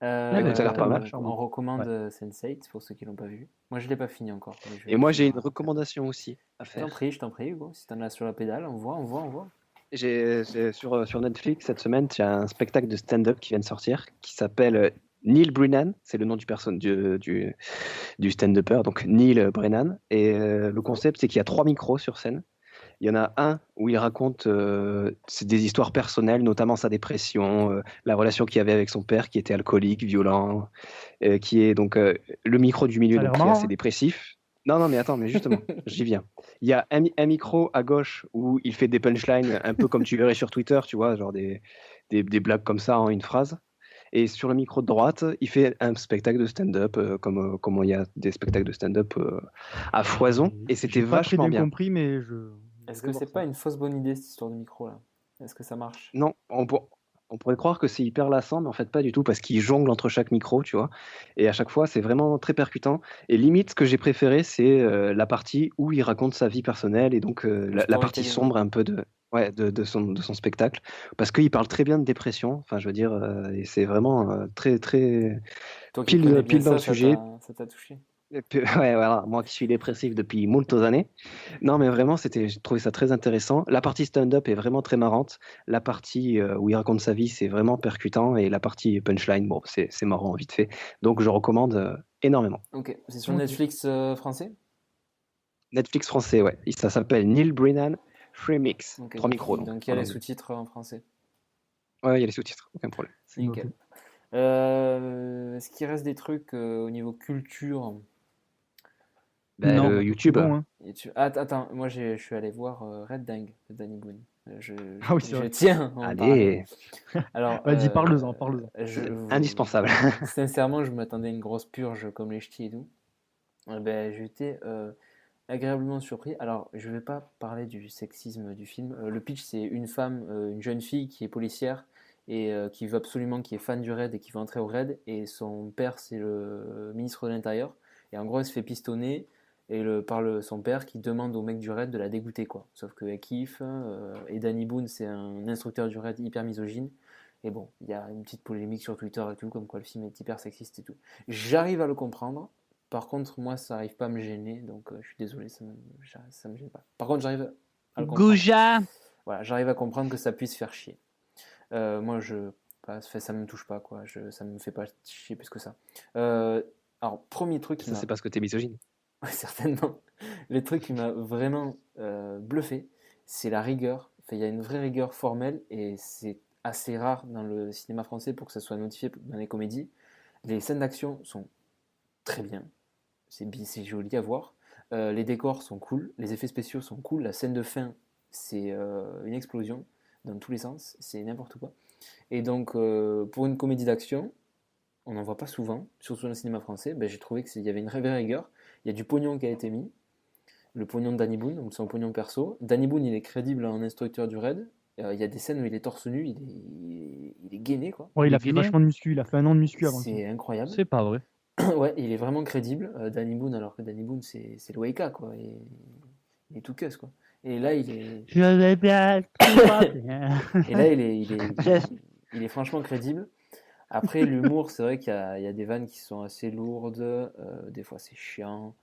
Écoute, ça a l'air pas mal. On recommande Sense8 pour ceux qui l'ont pas vu. Moi, je l'ai pas fini encore. Mais je vais Et moi, le j'ai une finir. recommandation aussi à Je faire. t'en prie, Hugo. Si t'en as sur la pédale, on voit. Sur Netflix cette semaine, il y a un spectacle de stand-up qui vient de sortir qui s'appelle Neil Brennan. C'est le nom du stand-upper, donc Neil Brennan. Et le concept, c'est qu'il y a 3 micros sur scène. Il y en a un où il raconte c'est des histoires personnelles, notamment sa dépression, la relation qu'il avait avec son père qui était alcoolique, violent, qui est donc le micro du milieu, Ça a l'air donc qui est marrant, assez hein. dépressif. Non, mais attends, mais justement, j'y viens. Il y a un micro à gauche où il fait des punchlines, un peu comme tu verrais sur Twitter, tu vois, genre des blagues comme ça en une phrase. Et sur le micro de droite, il fait un spectacle de stand-up, comme il y a des spectacles de stand-up à foison. Et c'était J'ai pas très vachement bien bien. compris, mais Est-ce je que vais voir c'est ça. pas une fausse bonne idée cette histoire de micro là? Est-ce que ça marche? Non, on pourrait croire que c'est hyper lassant, mais en fait pas du tout, parce qu'il jongle entre chaque micro, tu vois. Et à chaque fois, c'est vraiment très percutant. Et limite, ce que j'ai préféré, c'est la partie où il raconte sa vie personnelle, et donc la partie Storytelling. sombre un peu de son spectacle, parce qu'il parle très bien de dépression, enfin je veux dire, et c'est vraiment très, très Toi qui pile connais bien dans le ça sujet. ça t'a touché? Et puis, ouais, voilà, moi qui suis dépressif depuis moultes années. Non, mais vraiment, j'ai trouvé ça très intéressant. La partie stand-up est vraiment très marrante. La partie où il raconte sa vie, c'est vraiment percutant. Et la partie punchline, bon, c'est marrant vite fait. Donc, je recommande énormément. Ok, c'est sur Ok. Netflix français? Netflix français, ouais. Ça s'appelle Neil Brennan Free Mix. Ok, 3 micros, donc il y a en les anglais. sous-titres en français. Ouais, il y a les sous-titres, aucun problème. C'est Nickel. noté. Est-ce qu'il reste des trucs au niveau culture? Ben, Non, le C'est YouTube. bon, hein. Attends, moi je suis allé voir Red Dingue de Danny Boone. Ah oui, c'est Je vrai. tiens à en parler. Allez, Alors, Vas-y, parle-en. indispensable. Sincèrement, je m'attendais à une grosse purge comme les ch'tis et tout. Ben, j'étais agréablement surpris. Alors, je vais pas parler du sexisme du film. Le pitch, c'est une femme, une jeune fille qui est policière et qui veut absolument, qui est fan du raid et qui veut entrer au raid. Et son père, c'est le ministre de l'Intérieur. Et en gros, elle se fait pistonner son père qui demande au mec du raid de la dégoûter, quoi. Sauf qu'elle kiffe. Et Danny Boone, c'est un instructeur du raid hyper misogyne. Et bon, il y a une petite polémique sur Twitter et tout, comme quoi le film est hyper sexiste et tout. J'arrive à le comprendre. Par contre, moi, ça n'arrive pas à me gêner, donc je suis désolé, ça me gêne pas. Par contre, j'arrive à le comprendre. Gouja. Voilà, j'arrive à comprendre que ça puisse faire chier. Moi, ça me touche pas, quoi. Ça me fait pas chier plus que ça. Alors, premier truc qui Ça, m'a... c'est parce que t'es misogyne. Ouais, certainement. Le truc qui m'a vraiment bluffé, c'est la rigueur. Enfin, il y a une vraie rigueur formelle et c'est assez rare dans le cinéma français pour que ça soit notifié dans les comédies. Les scènes d'action sont très bien. C'est joli à voir. Les décors sont cool. Les effets spéciaux sont cool. La scène de fin, c'est une explosion dans tous les sens. C'est n'importe quoi. Et donc, pour une comédie d'action, on n'en voit pas souvent, surtout dans le cinéma français. Ben, j'ai trouvé qu'il y avait une vraie rigueur. Il y a du pognon qui a été mis. Le pognon de Danny Boone, donc son pognon perso. Danny Boone, il est crédible en instructeur du raid. Il y a des scènes où il est torse nu, il est gainé, quoi. Ouais, il a Il est fait gainé. vachement de muscu. Il a fait 1 an de muscu avant. C'est incroyable. C'est pas vrai. Ouais, il est vraiment crédible, Danny Boone, alors que Danny Boone, c'est le Waika, quoi. Il est tout cuss, quoi. Et là, il est, Je vais bien, tout va bien. et là, il est franchement crédible. Après, l'humour, c'est vrai qu'il y a des vannes qui sont assez lourdes, des fois c'est chiant.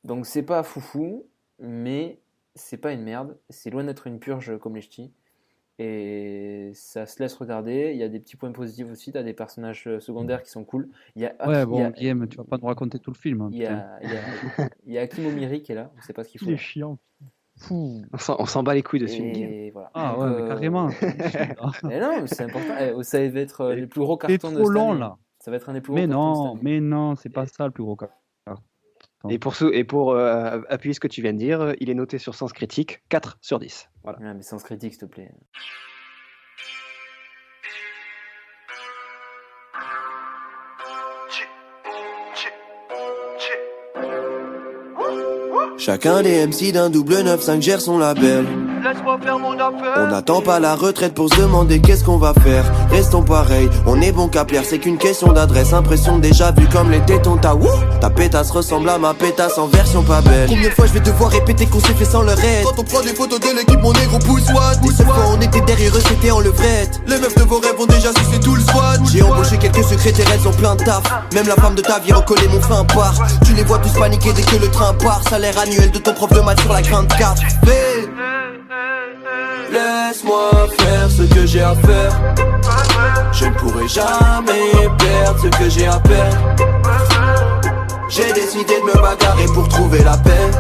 Donc c'est pas foufou, mais c'est pas une merde. C'est loin d'être une purge comme les ch'tis. et ça se laisse regarder. Il y a des petits points positifs aussi. Tu as des personnages secondaires qui sont cool. Il y a Ouais, Aki- il y bon, a- Guillaume, tu vas pas nous raconter tout le film. Hein, il y putain. a Hakim Omiri qui est là. On sait pas ce qu'il Il faut est là. chiant. Fou. On s'en bat les couilles de ce film. Et voilà. Ah Donc, ouais, mais carrément. mais non, mais c'est important. Ça va être les plus gros C'est cartons de trop cette long année. là. Ça va être un des plus gros Mais cartons de cette non, année. mais non, c'est pas ça le plus gros cas. Et pour appuyer ce que tu viens de dire, il est noté sur Sens Critique 4 sur 10. Voilà. Ouais, mais sans critique, s'il te plaît. Chacun des MC d'un double 9-5 gère son label. Laisse-moi faire mon affaire. On n'attend pas la retraite pour se demander qu'est-ce qu'on va faire. Restons pareil, on est bon qu'à plaire, c'est qu'une question d'adresse. Impression déjà vue comme les tétons, ta wouh. Ta pétasse ressemble à ma pétasse en version pas belle. Combien de fois je vais devoir répéter qu'on s'est fait sans le reste. Quand on prend des photos de l'équipe, mon négro pousse what. Les seules fois on était derrière eux, c'était en levrette. Les meufs de vos rêves ont déjà sucé tout le squad. J'ai embauché quelques secrétaires, elles ont plein de taf. Même la femme de ta vie recollait mon fin part. Tu les vois tous paniquer dès que le train part. Salaire annuel de ton prof de maths sur la grande carte. Fais. Laisse-moi faire ce que j'ai à faire. Je ne pourrai jamais perdre ce que j'ai à perdre. J'ai décidé de me bagarrer pour trouver la paix.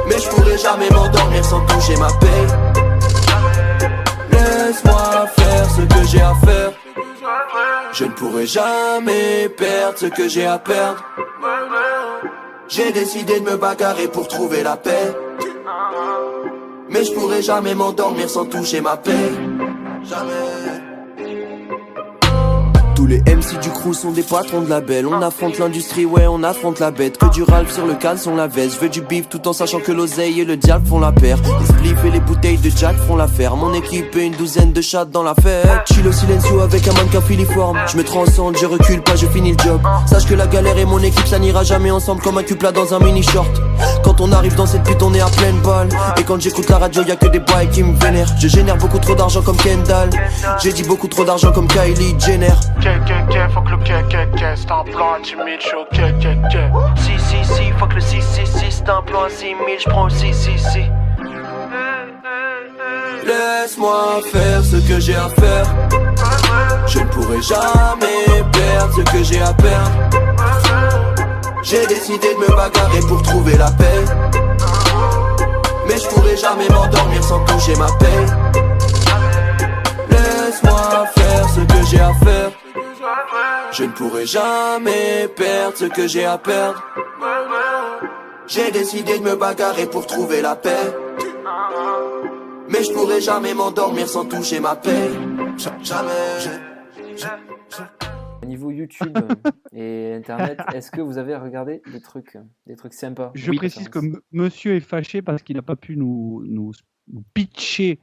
Mais je pourrai jamais m'endormir sans toucher ma paix. Laisse-moi faire ce que j'ai à faire. Je ne pourrai jamais perdre ce que j'ai à perdre. J'ai décidé de me bagarrer pour trouver la paix. Mais je pourrai jamais m'endormir sans toucher ma paix. Jamais. Tous les MC du crew sont des patrons de label. On affronte l'industrie, ouais, on affronte la bête. Que du Ralph sur le caleçon, la veste. Je veux du bif tout en sachant que l'oseille et le diable font la paire. Les spliffs et les bouteilles de Jack font l'affaire. Mon équipe et une douzaine de chats dans la fête. Chill au silencio avec un mannequin filiforme. Je me transcende, je recule pas, je finis le job. Sache que la galère et mon équipe ça n'ira jamais ensemble comme un cupla dans un mini short. Quand on arrive dans cette pute on est à pleine balle. Et quand j'écoute la radio y'a que des bails qui me vénèrent. Je génère beaucoup trop d'argent comme Kendall. J'ai dit beaucoup trop d'argent comme Kylie Jenner. Fuck le c'est un plan à 10 000, je suis au Si, fuck le 6, c'est un plan à 6 000, je prends le 6. Laisse-moi faire ce que j'ai à faire. Je ne pourrai jamais perdre ce que j'ai à perdre. J'ai décidé de me bagarrer pour trouver la paix. Mais je pourrai jamais m'endormir sans toucher ma paix. Laisse-moi faire ce que j'ai à faire. Je ne pourrai jamais perdre ce que j'ai à perdre. J'ai décidé de me bagarrer pour trouver la paix. Mais je pourrai jamais m'endormir sans toucher ma paix. Jamais. Au niveau YouTube et Internet, est-ce que vous avez regardé des trucs sympas? Je précise que monsieur est fâché parce qu'il n'a pas pu nous pitcher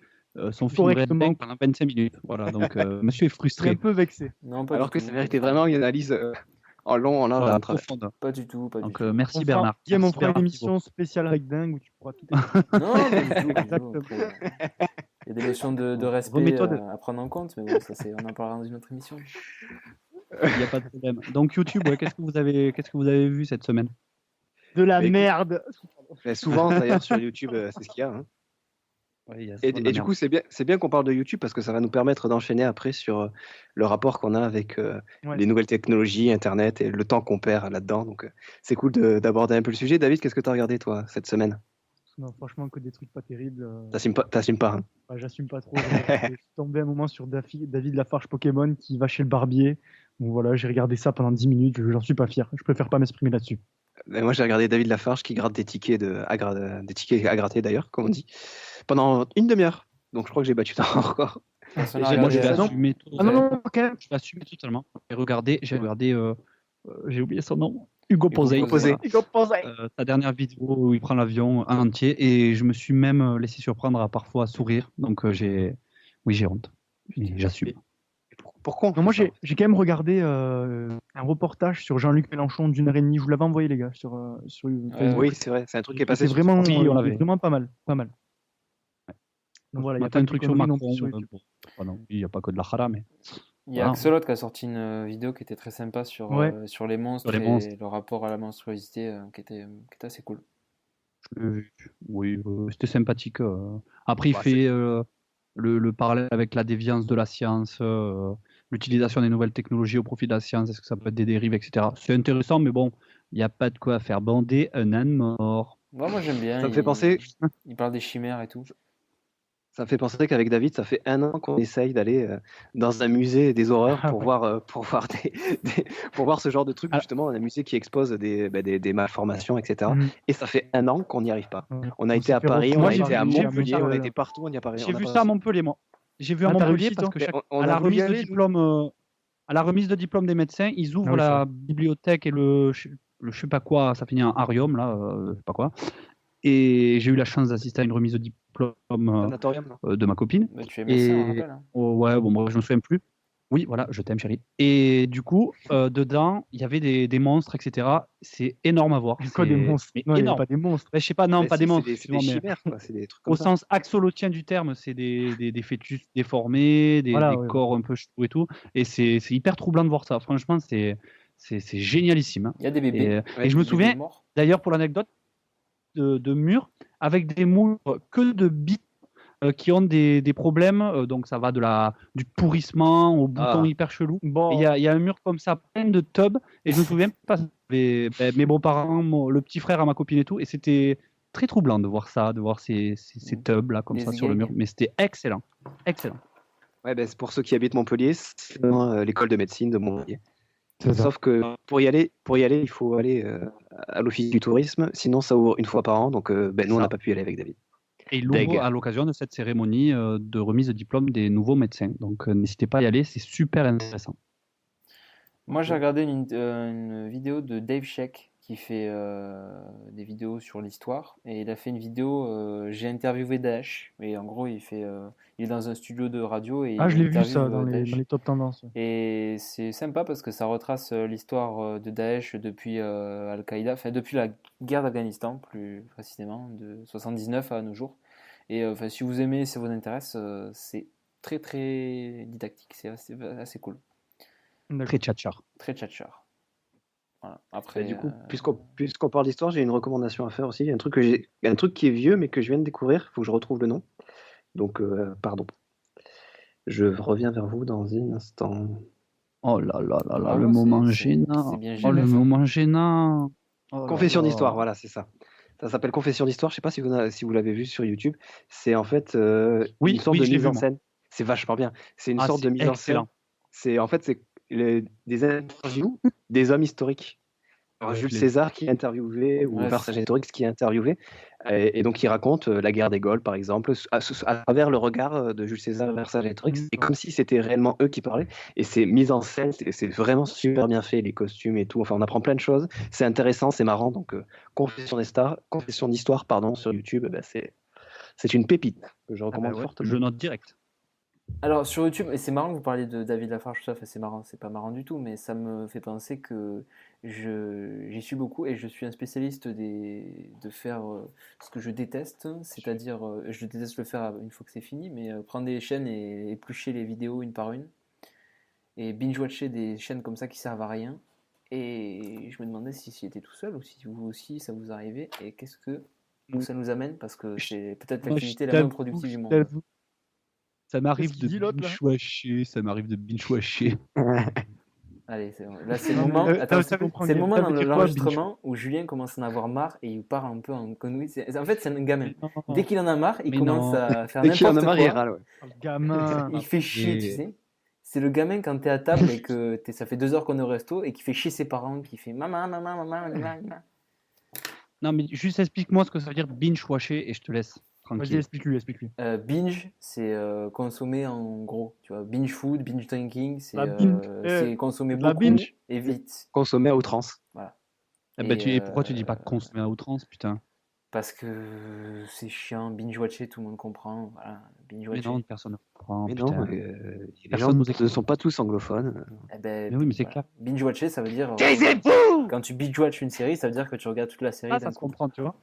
son film Red Correctement. Bank pendant 25 minutes. Voilà, donc monsieur est Je suis un frustré. peu vexé. Non, pas Alors du que tout. ça méritait vraiment une analyse en long, en large, Voilà, en travers. profonde. Pas du tout. Donc On merci fera- Bernard. Guillaume, on Merci fera une Bernard émission spéciale avec dingue où tu pourras tout expliquer. Non, pas du tout. Exactement. Après, il y a des notions de respect méthode. à prendre en compte, mais bon, ça, on en parlera dans une autre émission. Il n'y a pas de problème. Donc YouTube, ouais, qu'est-ce que vous avez vu cette semaine? De la Mais écoute- merde. Mais souvent, d'ailleurs, sur YouTube, c'est ce qu'il y a. Hein. Ouais, il y a Et souvent de la du merde. coup, c'est bien qu'on parle de YouTube parce que ça va nous permettre d'enchaîner après sur le rapport qu'on a avec Ouais. les nouvelles technologies, Internet et le temps qu'on perd là-dedans. Donc, c'est cool d'aborder un peu le sujet. David, qu'est-ce que tu as regardé, toi, cette semaine? Non, franchement, que des trucs pas terribles. T'assumes pas, hein. Bah, j'assume pas trop. Je suis tombé un moment sur David Lafarge Pokémon qui va chez le barbier. Donc voilà, j'ai regardé ça pendant 10 minutes. J'en suis pas fier. Je préfère pas m'exprimer là-dessus. Et moi, j'ai regardé David Lafarge qui gratte des tickets, des tickets à gratter, d'ailleurs, comme on dit, pendant une demi-heure. Donc, je crois que j'ai battu ton record. Personne n'a Et moi, regardé je vais ça. assumer Ah non, non, quand même. Je vais assumer totalement. J'ai regardé, j'ai oublié son nom. Hugo Posey. Posey. Voilà. Sa dernière vidéo où il prend l'avion en entier et je me suis même laissé surprendre à parfois sourire. Donc j'ai honte. Mais j'assume. Pourquoi Non, moi, j'ai quand même regardé un reportage sur Jean-Luc Mélenchon d'1h30. Je vous l'avais envoyé, les gars, sur Facebook. Oui, c'est vrai, c'est un truc qui est passé C'est sur vraiment, Oui, on l'avait. vraiment pas mal. Pas mal. Donc voilà, il y a Matin, pas un de truc sur conneries non Macron. plus sur YouTube. Il n'y a pas que de la khara, mais Il y a Voilà. Axolot qui a sorti une vidéo qui était très sympa sur, Ouais. sur les monstres Sur les et monstres. le rapport à la monstruosité qui était assez cool. oui, c'était sympathique. Après, il Bah, fait le parallèle avec la déviance de la science, l'utilisation des nouvelles technologies au profit de la science, est-ce que ça peut être des dérives, etc. C'est intéressant, mais bon, il n'y a pas de quoi faire bander un âne mort. Ouais, moi j'aime bien. Ça me fait penser, Il parle des chimères et tout. ça me fait penser qu'avec David, ça fait 1 an qu'on essaye d'aller dans un musée des horreurs Ah pour ouais. voir pour voir ce genre de truc, Ah. justement, un musée qui expose des malformations, etc. Mhm. Et ça fait 1 an qu'on n'y arrive pas. Ouais. On a On été s'est à fait Paris, refuser on a j'ai été à vu- j'ai vu Montpellier, ça, on a ouais. été partout, on n'y a pas J'ai on a vu pas ça à réussi. Montpellier, moi. J'ai vu à Ah, t'as Montpellier réussi, parce toi? que On à a la voulu y remise de aller, diplôme, à la remise de diplôme des médecins, ils ouvrent Ah oui, c'est la bibliothèque et le je sais pas quoi, ça finit en arium là, je sais pas quoi. Et j'ai eu la chance d'assister à une remise de diplôme Sanatorium, non? de ma copine. Mais tu es médecin, on Et rappelle. Hein. oh, ouais, bon, moi je me souviens plus. Oui, voilà, je t'aime, chérie. Et du coup, dedans, il y avait des monstres, etc. C'est énorme à voir. Quoi, des C'est- monstres? Mais Non, il n'y a énorme. pas des monstres. Ben, je sais pas, non, Mais pas si, des monstres, c'est excuse-moi, des mais chimères, quoi, c'est des trucs au comme ça. sens axolotien du terme, c'est des fœtus déformés, Voilà, des ouais, corps un peu chelous et tout. Et c'est hyper troublant de voir ça. Franchement, c'est génialissime. Il y a des bébés. Et je me des souviens, bébés morts. d'ailleurs, pour l'anecdote, de murs avec des murs que de bits qui ont des problèmes. Donc, ça va du pourrissement au bouton Ah. hyper chelou. Et Bon, il y a un mur comme ça, plein de tubs. Et je me souviens pas, mes beaux-parents, le petit frère à ma copine et tout. Et c'était très troublant de voir ça, de voir ces tubs là, comme Les ça sur le gags. mur. Mais c'était excellent. Excellent. Ouais, ben, c'est pour ceux qui habitent Montpellier, c'est l'école de médecine de Montpellier. c'est ça. Sauf que pour y aller, il faut aller à l'office du tourisme. Sinon, ça ouvre une fois par an. Donc, nous, on Ça. n'a pas pu y aller avec David. Et il l'ouvre Deg. à l'occasion de cette cérémonie de remise de diplôme des nouveaux médecins. Donc, n'hésitez pas à y aller, c'est super intéressant. Moi, j'ai regardé une vidéo de Dave Sheck qui fait des vidéos sur l'histoire. Et il a fait une vidéo, j'ai interviewé Daesh. Et en gros, il est dans un studio de radio. Et Ah, je il l'ai vu ça interviewe, dans Daesh. les top tendances. Et c'est sympa parce que ça retrace l'histoire de Daesh depuis Al-Qaïda, enfin depuis la guerre d'Afghanistan plus précisément, de 79 à nos jours. Et enfin, si vous aimez, si ça vous intéresse, c'est très très didactique, c'est assez cool, D'accord. Très tchatchar. très tchatchar. Voilà. Après, Et du coup, puisqu'on parle d'histoire, j'ai une recommandation à faire aussi. Il y a un truc qui est vieux, mais que je viens de découvrir. Il faut que je retrouve le nom. Donc, pardon. Je reviens vers vous dans un instant. Oh là là là là, Ah le ouais, moment c'est gênant. bien Oh, le GLF. moment gênant. Oh là Confession là. d'histoire, voilà, c'est ça. Ça s'appelle Confession d'histoire. Je sais pas si vous l'avez vu sur YouTube. C'est en fait Oui, une sorte oui, de je l'ai mise vu, en moi. scène. C'est vachement bien. C'est une Ah, sorte de c'est mise en scène. excellent. C'est des interviews des hommes historiques. Alors, Ouais, Jules je l'ai César qui est interviewé, ou Ouais, Vercingétorix qui est interviewé, et donc il raconte la guerre des Gaules, par exemple, à travers le regard de Jules César et Vercingétorix, et comme si c'était réellement eux qui parlaient, et c'est mise en scène, c'est vraiment super bien fait, les costumes et tout, enfin on apprend plein de choses, c'est intéressant, c'est marrant, donc Confession d'histoire, pardon, sur YouTube, c'est une pépite que je Ah bah recommande ouais, fortement. je note direct. Alors sur YouTube, et c'est marrant que vous parliez de David Lafarge, tout ça, enfin, c'est marrant, c'est pas marrant du tout, mais ça me fait penser que j'y suis beaucoup et je suis un spécialiste de faire ce que je déteste, c'est-à-dire, je déteste le faire une fois que c'est fini, mais prendre des chaînes et éplucher les vidéos une par une et binge-watcher des chaînes comme ça qui servent à rien. Et je me demandais si j'étais tout seul ou si vous aussi ça vous arrivait et qu'est-ce que où ça nous amène parce que c'est peut-être Moi, l'activité je la moins t'avoue, productive du je monde. t'avoue. Ça m'arrive Qu'est-ce de qu'il dit, l'autre, là binge-watcher, ça m'arrive de binge-watcher. Allez, c'est bon. Là, c'est le Non, mais, moment. Attends, ça comprend c'est le bien. moment Ça dans veut dire quoi, l'enregistrement où Julien commence à en avoir marre et il part un peu en connerie. En fait, c'est un gamin. Dès qu'il en a marre, il Mais commence non. à faire Dès qu'il en a n'importe marre, il quoi. râle, ouais. Oh, le gamin. Il fait chier, tu sais. C'est le gamin quand t'es à table et que ça fait 2 heures qu'on est au resto et qui fait chier ses parents, qui fait maman, maman, maman, maman. Non, mais juste explique-moi ce que ça veut dire binge-watcher et je te laisse Vas-y, tranquille. explique-lui. Binge, c'est consommer en gros. Tu vois, binge food, binge drinking, c'est La binge, c'est consommer la beaucoup binge. et vite. Consommer à outrance. Voilà. Eh ben, Et, et pourquoi tu dis pas consommer à outrance, putain? Parce que c'est chiant, binge-watcher, tout le monde comprend. Voilà, Mais binge-watcher. non, personne ne comprend. Mais putain. non, les gens Personne nous ne écoute. sont pas tous anglophones. Eh ben, Mais oui, mais c'est voilà. clair. Binge-watcher, ça veut dire. Taisez-vous! Quand tu binge-watches une série, ça veut dire que tu regardes toute la série Ah, d'un ça se coup. comprend, tu vois.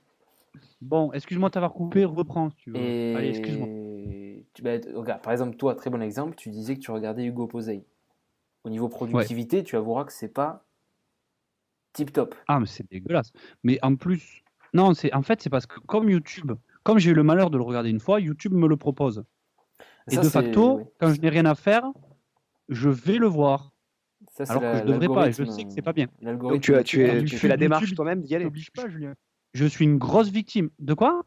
Bon, excuse-moi de t'avoir coupé, reprends si tu veux. Et Allez, excuse-moi. regarde, par exemple, toi, très bon exemple, tu disais que tu regardais Hugo Posey. Au niveau productivité, tu avoueras que c'est pas tip-top. Ah, mais c'est dégueulasse. Mais en plus, non, en fait, c'est parce que comme j'ai eu le malheur de le regarder une fois, YouTube me le propose. Et Ça, de c'est- facto, oui. quand je n'ai rien à faire, je vais le voir. Ça, c'est Alors que je devrais pas, et je l'algorithme, sais que c'est pas bien. l'algorithme Donc tu YouTube, fais la démarche YouTube, toi-même d'y aller. t'oblige pas, Julien. Je suis une grosse victime. De quoi?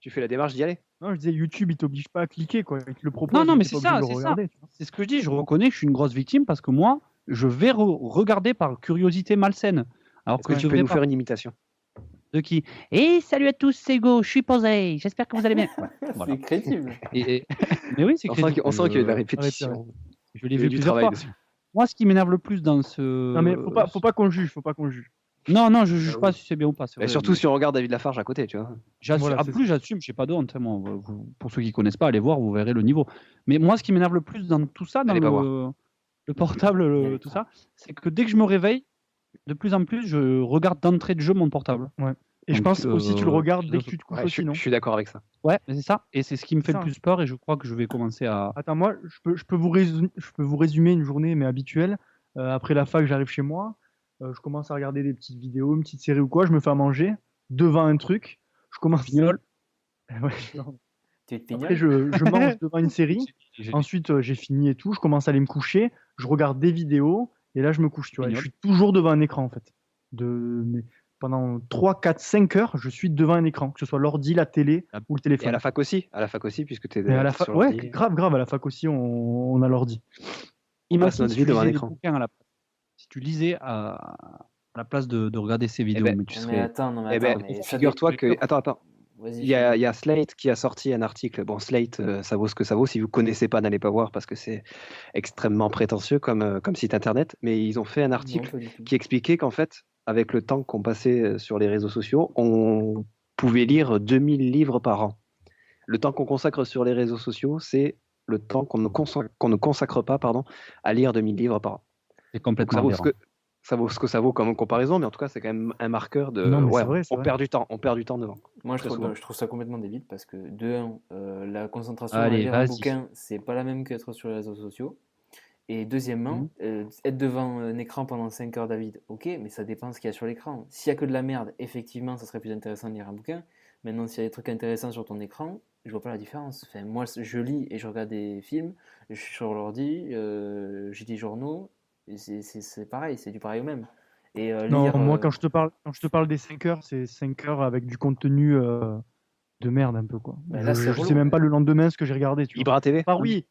Tu fais la démarche d'y aller. Non, je disais YouTube, il t'oblige pas à cliquer, quoi. Il te le propose. Non, non, mais mais t'es c'est pas obligé ça, de le c'est ça. regarder, tu vois. C'est ce que je dis. Je reconnais que je suis une grosse victime parce que moi, je vais regarder par curiosité malsaine. Alors Est-ce que que je tu peux devrais nous pas. faire une imitation? De qui? Et salut à tous, c'est Hugo, je suis posé. J'espère que vous allez bien. Ouais, voilà. C'est crédible. Mais oui, c'est On sent crédible. qu'il y a de la Arrêtez, répétition. Je l'ai Il y a vu du plusieurs travail fois. dessus. Moi, ce qui m'énerve le plus dans ce. Non, mais faut pas qu'on juge, faut pas qu'on juge. Non, non, je juge Ah pas oui. si c'est bien ou pas. C'est Et vrai, surtout mais si on regarde David Lafarge à côté, tu vois. j'assume. Voilà, En c'est plus, j'assume, j'ai pas de honte. Moi, pour ceux qui connaissent pas, allez voir, vous verrez le niveau. Mais moi, ce qui m'énerve le plus dans tout ça, dans Allez pas le portable, Allez tout pas. ça, c'est que dès que je me réveille, de plus en plus, je regarde d'entrée de jeu mon portable. Et je Donc, pense aussi tu le regardes dès que je- tu te couches Ouais, aussi, non? je suis d'accord avec ça. Ouais, mais c'est ça. Et c'est ce qui me fait Ça. le plus peur. Et je crois que je vais commencer à. Attends, moi, je peux vous résumer une journée, mais habituelle. Après la fac, j'arrive chez moi, je commence à regarder des petites vidéos, une petite série ou quoi, je me fais à manger devant un truc, je commence. Pignol. Ouais, non. Tu te Après, pignoles je mange devant une série. Ensuite, j'ai fini et tout, je commence à aller me coucher, je regarde des vidéos, et là, je me couche, tu vois. Et je suis toujours devant un écran, en fait. Mais pendant 3, 4, 5 heures, je suis devant un écran, que ce soit l'ordi, la télé ou le Et à téléphone. la fac aussi, puisque tu es Et à la fac, sur ouais, l'ordi. grave, à la fac aussi, on a l'ordi. passe notre Si vie tu devant un lisais des écran. bouquins si tu lisais à la place de regarder ces vidéos, ben, mais tu Mais serais. attends, non, mais Eh attends, ben, mais ça figure-toi que. Attends. Vas-y, Il y a Slate qui a sorti un article. Bon, Slate, ça vaut ce que ça vaut. Si vous connaissez pas, n'allez pas voir parce que c'est extrêmement prétentieux comme site internet. Mais ils ont fait un non, article pas du tout. qui expliquait qu'en fait, avec le temps qu'on passait sur les réseaux sociaux, on pouvait lire 2000 livres par an. Le temps qu'on consacre sur les réseaux sociaux, c'est le temps qu'on ne consacre pas à lire 2000 livres par an. C'est Donc, complètement ça vaut aberrant. ce que ça vaut comme comparaison, mais en tout cas, c'est quand même un marqueur de. Non, mais ouais, c'est vrai, c'est on vrai. perd du temps. On perd du temps devant. Moi, je Très souvent. trouve ça complètement débile parce que, de un, la concentration à Allez, lire un vas-y. bouquin, c'est pas la même qu'être sur les réseaux sociaux. Et deuxièmement, être devant un écran pendant 5 heures, David, ok, mais ça dépend ce qu'il y a sur l'écran. S'il y a que de la merde, effectivement, ça serait plus intéressant de lire un bouquin. Maintenant, s'il y a des trucs intéressants sur ton écran, je vois pas la différence. Enfin, moi, je lis et je regarde des films, je suis sur l'ordi, j'ai des journaux, et c'est pareil, c'est du pareil au même. Et Non, lire, moi, quand je te parle des 5 heures, c'est 5 heures avec du contenu de merde un peu, quoi. Bah, là, c'est Je relou. sais même pas le lendemain ce que j'ai regardé, tu vois. Ibra TV. Enfin, oui,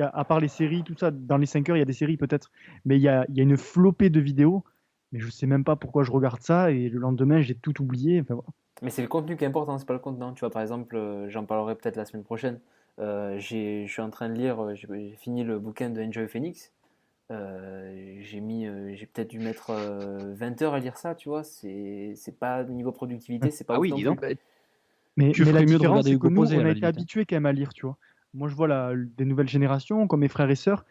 à part les séries, tout ça, dans les 5 heures, il y a des séries peut-être, mais il y a une flopée de vidéos, mais je sais même pas pourquoi je regarde ça, et le lendemain, j'ai tout oublié. Enfin, voilà. Mais c'est le contenu qui est important, c'est pas le contenant. Tu vois, par exemple, j'en parlerai peut-être la semaine prochaine. Je suis en train de lire, j'ai fini le bouquin de Enjoy Phoenix. J'ai peut-être dû mettre 20 heures à lire ça, tu vois. C'est pas niveau productivité, c'est pas Ah ouf oui, non dis plus. donc. Mais Tu la ferais mieux de différence, regarder c'est que Hugo nous, Posé, à on la a été limite. habitués quand même à lire, tu vois. Moi, je vois des nouvelles générations, comme mes frères et sœurs,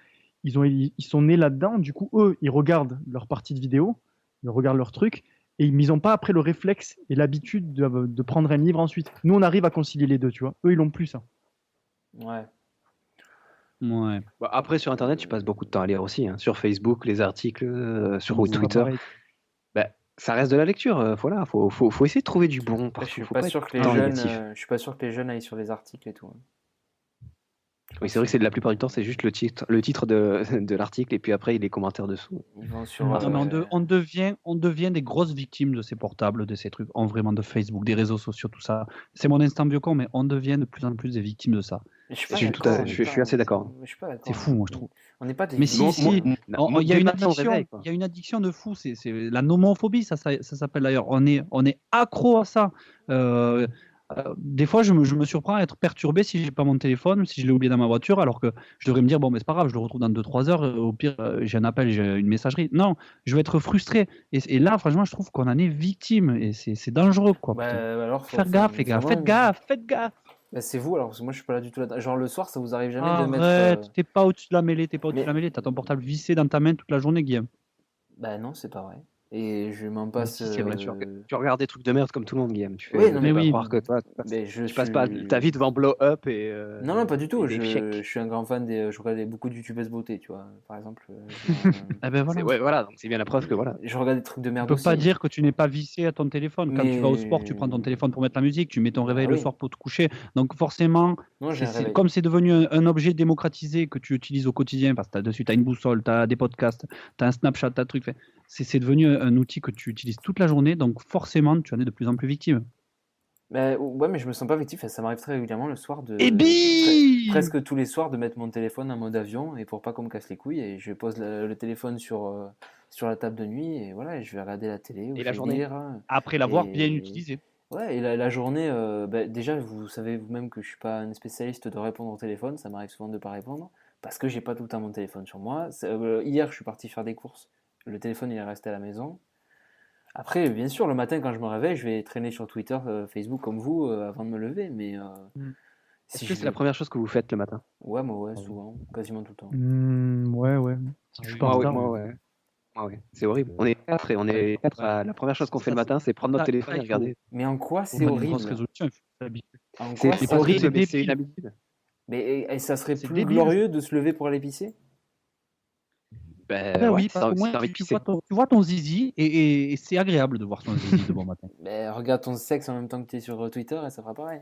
ils sont nés là-dedans. Du coup, eux, ils regardent leur partie de vidéo, ils regardent leur truc, et ils n'ont pas après le réflexe et l'habitude de prendre un livre ensuite. Nous, on arrive à concilier les deux, tu vois. Eux, ils l'ont plus, ça. Ouais. Ouais. Bah, après, sur Internet, tu passes beaucoup de temps à lire aussi. Hein. Sur Facebook, les articles, sur C'est pas Twitter. pareil. Bah, ça reste de la lecture. Voilà, faut essayer de trouver du bon Après, partout. je suis Faut pas pas sûr être que tout les le temps jeunes, négatif. je suis pas sûr que les jeunes aillent sur les articles et tout. Hein. Oui, c'est vrai que c'est de la plupart du temps, c'est juste le titre de l'article et puis après les commentaires dessous. Ils vont sur. Non, Non, mais on devient des grosses victimes de ces portables, de ces trucs, vraiment de Facebook, des réseaux sociaux, tout ça. C'est mon instant vieux con, mais on devient de plus en plus des victimes de ça. Je suis Je suis d'accord, on est je suis pas- assez d'accord. Je suis pas d'accord. C'est fou, moi, je trouve. On n'est pas des. Mais si, Moi- si, moi- il y a dès une matin, on addiction, réveille, quoi. il y a une addiction de fou, c'est la nomophobie, ça s'appelle d'ailleurs. On est accro à ça. Des fois, je me surprends à être perturbé si j'ai pas mon téléphone, si je l'ai oublié dans ma voiture, alors que je devrais me dire, bon, mais c'est pas grave, je le retrouve dans 2-3 heures, au pire, j'ai un appel, j'ai une messagerie. Non, je vais être frustré. Et là, franchement, je trouve qu'on en est victime, et c'est dangereux, quoi. Bah, putain. alors, Faire gaffe, les gars, vraiment- faites gaffe. Bah, c'est vous alors, parce que moi je suis pas là du tout là. Genre le soir, ça vous arrive jamais de Arrête, mettre. t'es pas au-dessus de la mêlée, Mais- t'as ton portable vissé dans ta main toute la journée, Guillaume. Bah non, c'est pas vrai. Et je m'en passe. Si, c'est vrai, tu regardes des trucs de merde comme tout le monde, Guillaume. Tu fais, Oui, non, mais tu vas oui. croire que toi, Mais tu passes pas ta vie devant Blow Up et. Non, pas du tout. et des Je chèques. suis un grand fan je regardais beaucoup de youtubeuses beauté, tu vois. Par exemple, Ah ben voilà. Ouais, voilà, donc c'est bien la preuve que voilà. je regarde des trucs de Tu merde peux aussi. pas dire que tu n'es pas vissé à ton téléphone. Quand tu vas au sport, tu prends ton téléphone pour mettre la musique, tu mets ton réveil le oui. soir pour te coucher. Donc forcément, Non, j'ai un réveil. comme c'est devenu un objet démocratisé que tu utilises au quotidien, parce que dessus tu as une boussole, tu as des podcasts, tu as un Snapchat, tu as un truc. C'est devenu un outil que tu utilises toute la journée, donc forcément tu en es de plus en plus victime. Ouais, mais je me sens pas victime. Ça m'arrive très régulièrement le soir de. Et bim presque tous les soirs de mettre mon téléphone en mode avion et pour pas qu'on me casse les couilles. Et je pose le téléphone sur la table de nuit et voilà, et je vais regarder la télé ou Et je la vais journée lire. Après l'avoir Et- bien utilisé. Ouais, et la journée, déjà, vous savez vous-même que je suis pas un spécialiste de répondre au téléphone. Ça m'arrive souvent de pas répondre parce que j'ai pas tout le temps mon téléphone sur moi. Hier, je suis parti faire des courses. Le téléphone, il est resté à la maison. Après, bien sûr, le matin, quand je me réveille, je vais traîner sur Twitter, Facebook comme vous avant de me lever. Mais Est-ce que c'est la première chose que vous faites le matin? Ouais, moi, ouais, souvent, quasiment tout le temps. Ouais. Si je suis pas en retard. Moi, ouais. C'est horrible. On est quatre et on est quatre. La première chose qu'on fait le matin, c'est prendre notre téléphone et regarder. Mais en quoi c'est Une horrible? grosse résolution, il faut s'habituer. En C'est quoi c'est c'est horrible, horrible, mais c'est débile. une habitude. Mais et ça serait C'est plus débile. glorieux de se lever pour aller pisser? Ben, Ah ben ouais, oui, parce t'as qu'au moins envie de tu pisser. vois ton zizi et c'est agréable de voir ton zizi de bon matin. Mais regarde ton sexe en même temps que tu es sur Twitter et ça fera pareil.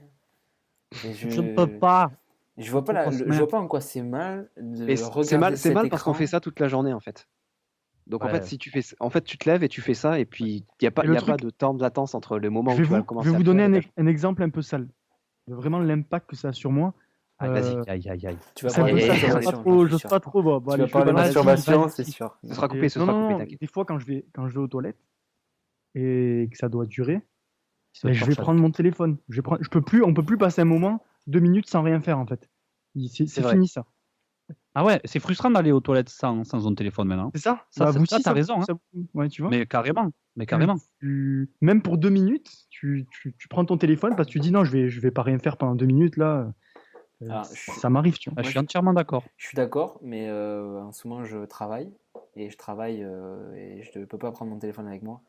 Et Je ne peux pas. Je vois pas, je vois pas en quoi c'est mal de Mais regarder c'est mal cet parce qu'on écran. fait ça toute la journée en fait. Donc en Ouais. fait, si tu fais, en fait, tu te lèves et tu fais ça et puis il y a pas, Et le y a pas truc- de temps de latence entre le moment où Je tu vas vais commencer à vous donner faire un exemple un peu sale. De vraiment l'impact que ça a sur moi. Aïe, Vas-y. aïe. Tu vas C'est un parler peu de ça, j'ose masturbation, pas trop, j'en suis j'ose sûr. pas trop. Bon, Tu allez, vas je parler de vais balancer. masturbation, c'est sûr. Ce sera coupé, ce sera Non, coupé, t'inquiète. des fois quand je vais aux toilettes et que ça doit durer, Ça va je être vais torchade. prendre mon téléphone. On peut plus passer un moment, 2 minutes sans rien faire en fait. C'est vrai. fini ça. Ah ouais, c'est frustrant d'aller aux toilettes sans son téléphone maintenant. C'est ça. Ça, Vous ça, aussi, t'as raison, hein. Ouais, tu vois. Mais carrément. Même pour 2 minutes, tu prends ton téléphone parce que tu dis non, je vais pas rien faire pendant 2 minutes là. Ah, Ça m'arrive, tu vois. Ah, je suis entièrement d'accord. Je suis d'accord, mais en ce moment je travaille et je ne peux pas prendre mon téléphone avec moi.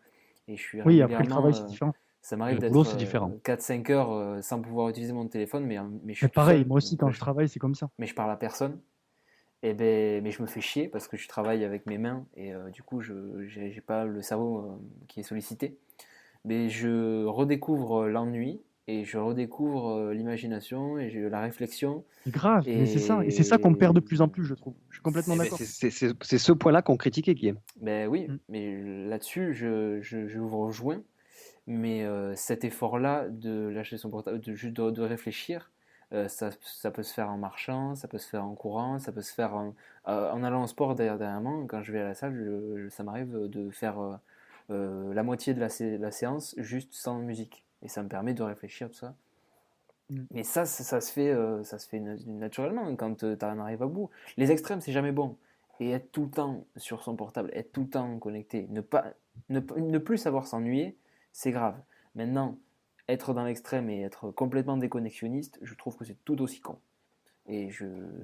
Et je suis Oui, après le régulièrement, travail, c'est différent. ça m'arrive Le d'être boulot, c'est différent. 4-5 heures sans pouvoir utiliser mon téléphone, mais je suis Mais tout pareil, seul, moi aussi, quand donc je travaille, c'est comme ça. mais je parle à personne. Mais je me fais chier parce que je travaille avec mes mains et du coup, je n'ai pas le cerveau qui est sollicité. Mais je redécouvre l'ennui et je redécouvre l'imagination et la réflexion. C'est grave, mais c'est ça. Et c'est ça qu'on perd de plus en plus, je trouve. Je suis complètement Mais d'accord. c'est ce point-là qu'on critiquait, Guillaume. Ben oui, mais là-dessus, je vous rejoins. Mais cet effort-là de lâcher son portable, juste de réfléchir, ça peut se faire en marchant, ça peut se faire en courant, ça peut se faire en allant au sport dernièrement. Quand je vais à la salle, ça m'arrive de faire la moitié de la séance juste sans musique. Et ça me permet de réfléchir, tout ça. Mais ça se fait naturellement quand tu en arrives à bout. Les extrêmes, c'est jamais bon. Et être tout le temps sur son portable, être tout le temps connecté, ne plus savoir s'ennuyer, c'est grave. Maintenant, être dans l'extrême et être complètement déconnexionniste, je trouve que c'est tout aussi con. Et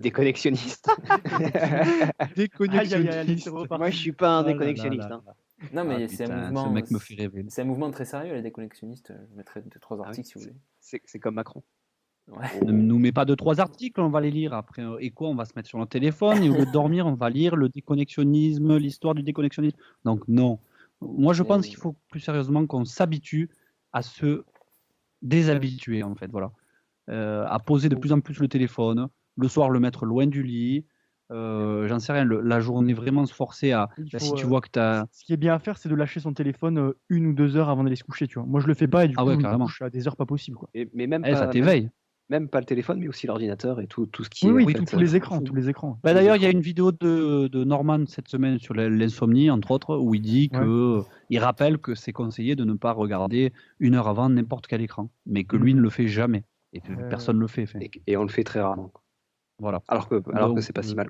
Déconnexionniste. Déconnexionniste. Moi, je suis pas un Ah là déconnexionniste. là là. Hein. Non, mais Ah, c'est putain, un mouvement. ce mec me fait rêver. C'est un mouvement très sérieux, les déconnexionnistes. Je mettrai 2-3 Ah oui, articles si vous voulez. c'est comme Macron. Ouais. Ne nous mets pas 2-3 articles, on va les lire. Après, et quoi, on va se mettre sur notre téléphone et au lieu de dormir, on va lire le déconnexionnisme, l'histoire du déconnexionnisme. Donc non. Moi, je pense qu'il faut plus sérieusement qu'on s'habitue à se déshabituer, en fait. Voilà. À poser de plus en plus le téléphone, le soir le mettre loin du lit. J'en sais rien, la journée vraiment se forcer à. Si tu vois que tu as. Ce qui est bien à faire, c'est de lâcher son téléphone 1 ou 2 heures avant d'aller se coucher, tu vois. Moi, je le fais pas et du coup, je me couche à des heures pas possibles, quoi. Mais même Ça pas, t'éveille. même pas le téléphone, mais aussi l'ordinateur et tout ce qui est. Oui, en fait, tous les écrans, tous les écrans. Bah, d'ailleurs, il y a une vidéo de Norman cette semaine sur l'insomnie, entre autres, où il dit que il rappelle que c'est conseillé de ne pas regarder 1 heure avant n'importe quel écran, mais que lui ne le fait jamais et que personne ne le fait. Et on le fait très rarement. Voilà. Alors que c'est pas si mal.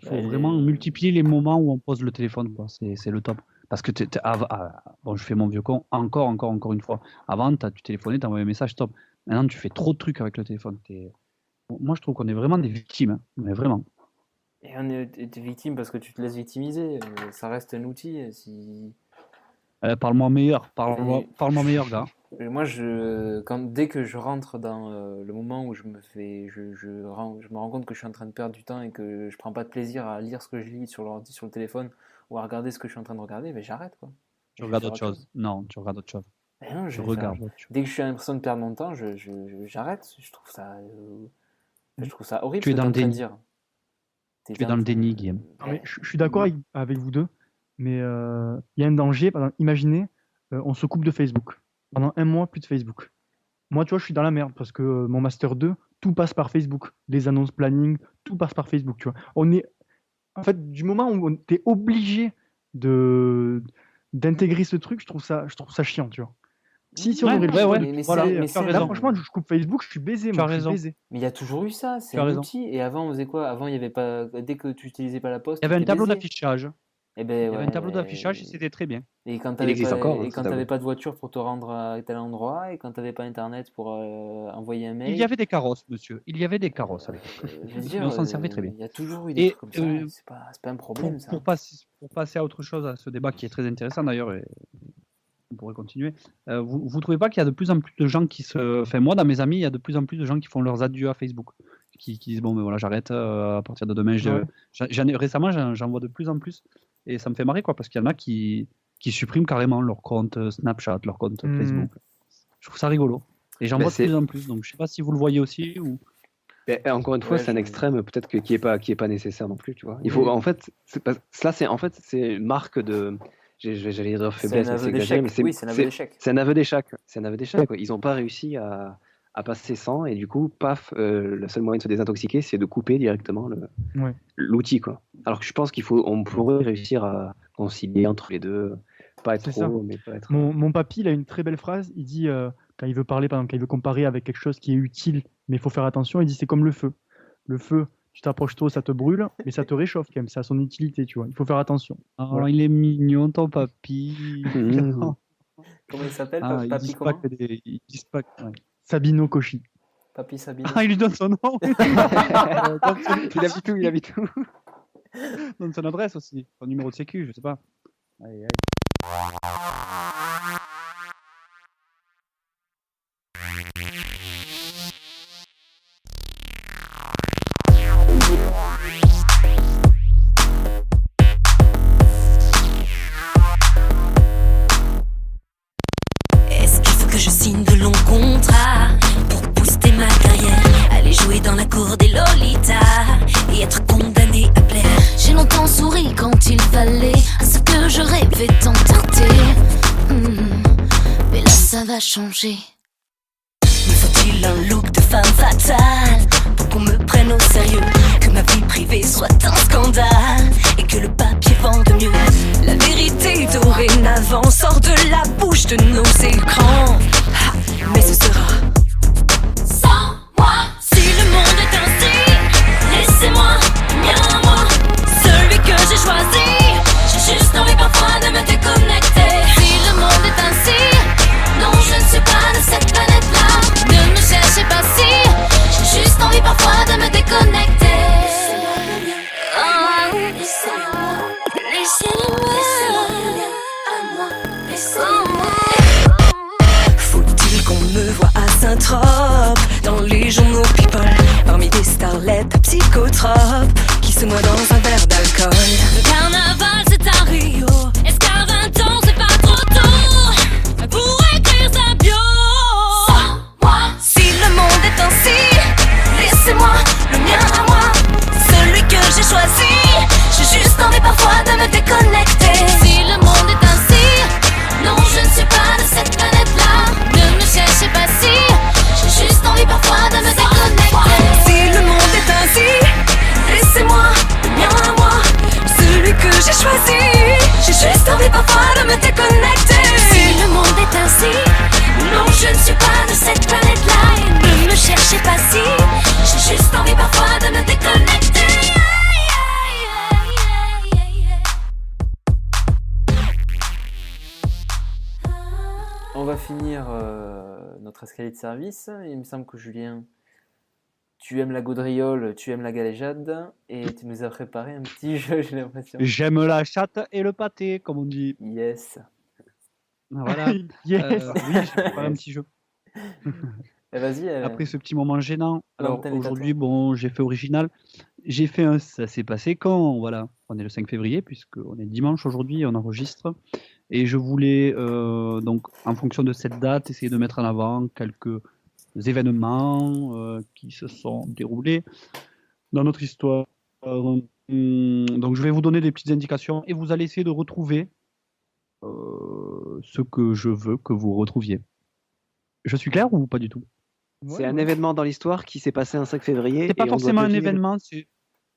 Il faut vraiment multiplier les moments où on pose le téléphone, quoi. C'est le top. Parce que bon, je fais mon vieux con encore une fois. Avant, tu téléphonais, tu envoyais un message, stop. Maintenant, tu fais trop de trucs avec le téléphone. Moi, je trouve qu'on est vraiment des victimes, hein. Mais vraiment. Et on est victime parce que tu te laisses victimiser. Ça reste un outil. Parle-moi meilleur, Et parle-moi meilleur, gars. moi, dès que je rentre dans le moment où je me rends compte que je suis en train de perdre du temps et que je prends pas de plaisir à lire ce que je lis sur l'ordi, sur le téléphone, ou à regarder ce que je suis en train de regarder, ben j'arrête quoi. Tu Je vais regardes faire autre autre chose. chose. Non, tu regardes autre chose. Ben non, je Tu vais faire. regardes autre chose. Dès que je suis l'impression de perdre mon temps, j'arrête. Je trouve ça horrible Tu ce es que tu dans es en le train de déni. dire. Tu es dans le déni, Guillaume. Non, mais je suis d'accord avec vous deux, mais il y a un danger. Par exemple, imaginez, on se coupe de Facebook. Pendant un mois, plus de Facebook. Moi, tu vois, je suis dans la merde parce que mon Master 2, tout passe par Facebook. Les annonces planning, tout passe par Facebook, tu vois. En fait, du moment où tu es obligé d'intégrer ce truc, je trouve ça chiant, tu vois. Si on Ouais, aurait le ouais, choix ouais. de Mais Voilà, c'est, couper, mais tu as c'est là, raison. franchement, je coupe Facebook, je suis baisé, Tu moi, as je suis raison. baisé. Mais il y a toujours eu ça, c'est Tu as un raison. outil. Et avant, on faisait quoi? Avant, il y avait pas. Dès que tu utilisais pas la poste, Il y avait un t'étais tableau baisé. d'affichage. Et Il ben y avait un tableau d'affichage et ouais. c'était très bien. Et quand Il t'avais existe pas, encore, et ce quand tableau. t'avais pas de voiture pour te rendre à tel endroit, et quand t'avais pas internet pour envoyer un Il mail, y avait des carrosses, monsieur. Il y avait des carrosses à l'époque. je veux Mais dire, on s'en servait très bien. il y a toujours eu des Et trucs comme ça. C'est pas un problème, ça. pour passer à autre chose, à ce débat qui est très intéressant d'ailleurs, et on pourrait continuer. Vous trouvez pas qu'il y a de plus en plus de gens qui se. Enfin, moi, dans mes amis, il y a de plus en plus de gens qui font leurs adieux à Facebook. Qui disent, bon, ben voilà, j'arrête à partir de demain. Ouais. Récemment, j'en vois de plus en plus. Et ça me fait marrer, quoi, parce qu'il y en a qui suppriment carrément leur compte Snapchat, leur compte Facebook. Je trouve ça rigolo. Et j'en Ben, vois de plus en plus. Donc, je sais pas si vous le voyez aussi ou. Mais encore une fois, Ouais, c'est un extrême peut-être qui est pas nécessaire non plus, tu vois. Il faut Oui. en fait, c'est une marque de, j'allais dire C'est un faiblesse, mais aveu c'est exagéré, d'échec. mais Oui, c'est un aveu d'échec. c'est un aveu d'échec, c'est un aveu d'échec, quoi. Ils n'ont pas réussi à passer sans et du coup, paf, le seul moyen de se désintoxiquer, c'est de couper directement Ouais. l'outil, quoi. Alors que je pense on pourrait réussir à concilier entre les deux, pas être C'est trop, ça. mais pas être. Mon papy, il a une très belle phrase. Il dit, quand il veut parler, par exemple, quand il veut comparer avec quelque chose qui est utile, mais il faut faire attention, il dit c'est comme le feu. Le feu, tu t'approches trop, ça te brûle, mais ça te réchauffe quand même. Ça a son utilité, tu vois. Il faut faire attention. Oh, Voilà. il est mignon, ton papy. Mmh. Comment il s'appelle, Ah, ils Papy disent pas comment? ils disent pas que- ouais. Sabino Koshi. Papy Sabino. Ah, il lui donne son nom. Il a vu tout. Donne son adresse aussi, son numéro de sécu, je sais pas. Aïe, aïe. Est-ce qu'il faut que je signe de longs contrats pour booster ma carrière, aller jouer dans la cour des Lolitas et être condamné à plaire? J'ai longtemps souri quand il fallait à ce que je rêvais tant tenter. Mais là ça va changer. Me faut-il un look de femme fatale pour qu'on me prenne au sérieux, que ma vie privée soit un scandale et que le papier vende mieux? La vérité dorénavant sort de la bouche de nos écrans. Ah, mais ce sera sans moi. Si le monde est ainsi, laissez-moi, mien à moi, celui que j'ai choisi. J'ai juste envie parfois de me déconnecter. Si le monde est ainsi, non je ne suis pas de cette planète-là. Ne me cherchez pas si, j'ai juste envie parfois de me déconnecter. Oh, faut-il qu'on me voie à Saint-Trope, dans les journaux People, parmi des starlettes psychotropes qui se noient dans un verre d'alcool? Le carnaval c'est à Rio, est-ce qu'à 20 ans c'est pas trop tôt pour écrire sa bio? Sans moi. Si le monde est ainsi, laissez-moi le mien à moi, celui que j'ai choisi. J'ai juste envie parfois de me déconnecter. Si le monde est ainsi, non je ne suis pas de cette planète-là. Ne me cherchez pas si, j'ai juste envie parfois de me déconnecter. Si le monde est ainsi, laissez-moi le mien à moi, celui que j'ai choisi. J'ai juste envie parfois de me déconnecter. Si le monde est ainsi, non je ne suis pas de cette planète-là. Et ne me cherchez pas si, j'ai juste envie parfois de me déconnecter. On va finir notre escalier de service. Il me semble que Julien, tu aimes la gaudriole, tu aimes la galéjade, et tu nous as préparé un petit jeu, j'ai l'impression. J'aime la chatte et le pâté, comme on dit. Yes. Voilà. Yes. Oui, j'ai préparé un petit jeu. Vas-y. Après ce petit moment gênant, alors l'antenne est à aujourd'hui, bon, j'ai fait original. J'ai fait un ça s'est passé quand? Voilà, on est le 5 février, puisqu'on est dimanche aujourd'hui, on enregistre. Et je voulais, donc, en fonction de cette date, essayer de mettre en avant quelques événements qui se sont déroulés dans notre histoire. Donc, je vais vous donner des petites indications et vous allez essayer de retrouver ce que je veux que vous retrouviez. Je suis clair ou pas du tout? C'est un événement dans l'histoire qui s'est passé un 5 février. C'est pas et on doit forcément un deviner- événement,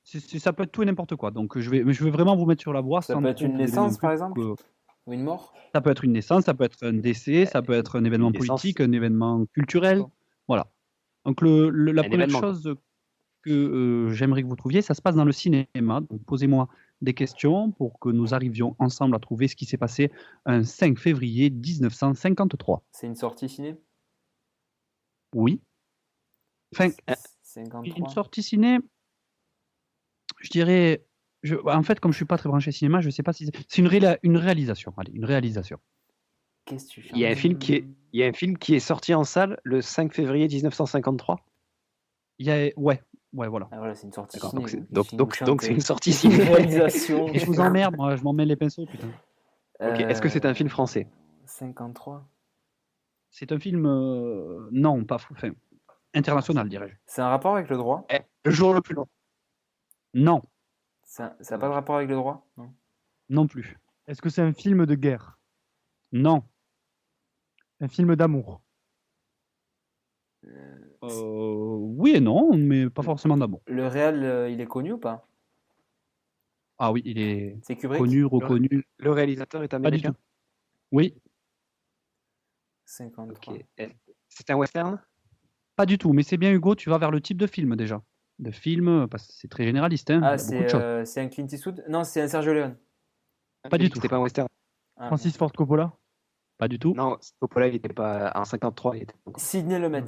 ça peut être tout et n'importe quoi. Donc je vais vraiment vous mettre sur la voie. Ça sans peut être trop une vous donner naissance, non plus par exemple que- Ou une mort Ça peut être une naissance, ça peut être un décès, ça peut être un événement Une naissance. politique, un événement culturel. Voilà. Donc la Un première événement, quoi. chose que j'aimerais que vous trouviez, ça se passe dans le cinéma. Donc posez-moi des questions pour que nous arrivions ensemble à trouver ce qui s'est passé un 5 février 1953. C'est une sortie ciné Oui. Enfin, une 53. sortie ciné, je dirais. En fait, comme je suis pas très branché cinéma, je sais pas si c'est une réalisation. Allez, une réalisation. Qu'est-ce que tu cherches Il y a un film qui est sorti en salle le 5 février 1953. Ouais, voilà. Ah voilà, c'est une sortie D'accord, ciné. donc c'est- ou donc- film donc- chante, donc c'est une sortie une ciné. réalisation. Et je vous emmerde, moi, je m'en mets les pinceaux, putain. Ok, est-ce que c'est un film français? 53. C'est un film, non, pas, enfin, international, dirais-je. C'est un rapport avec le droit Le jour le plus long. Non, Ça n'a pas de rapport avec le droit Non. non plus. Est-ce que c'est un film de guerre? Non. Un film d'amour? Oui et non, mais pas forcément d'amour. Le réel, il est connu ou pas Ah oui, il est C'est Kubrick connu, reconnu. Le réalisateur est Pas du américain. tout. Oui, 53. Ok. C'est un western? pas du tout. Mais c'est bien, Hugo, tu vas vers le type de film déjà. De film, parce que c'est très généraliste, hein. Il y Ah, a beaucoup de choses. c'est un Clint Eastwood Non, c'est un Sergio Leone. Pas du tout. C'était pas un western. Ah, Francis Ford Coppola? Pas du tout. Non, Coppola, il était pas en 53. Il était... Sidney Lumet.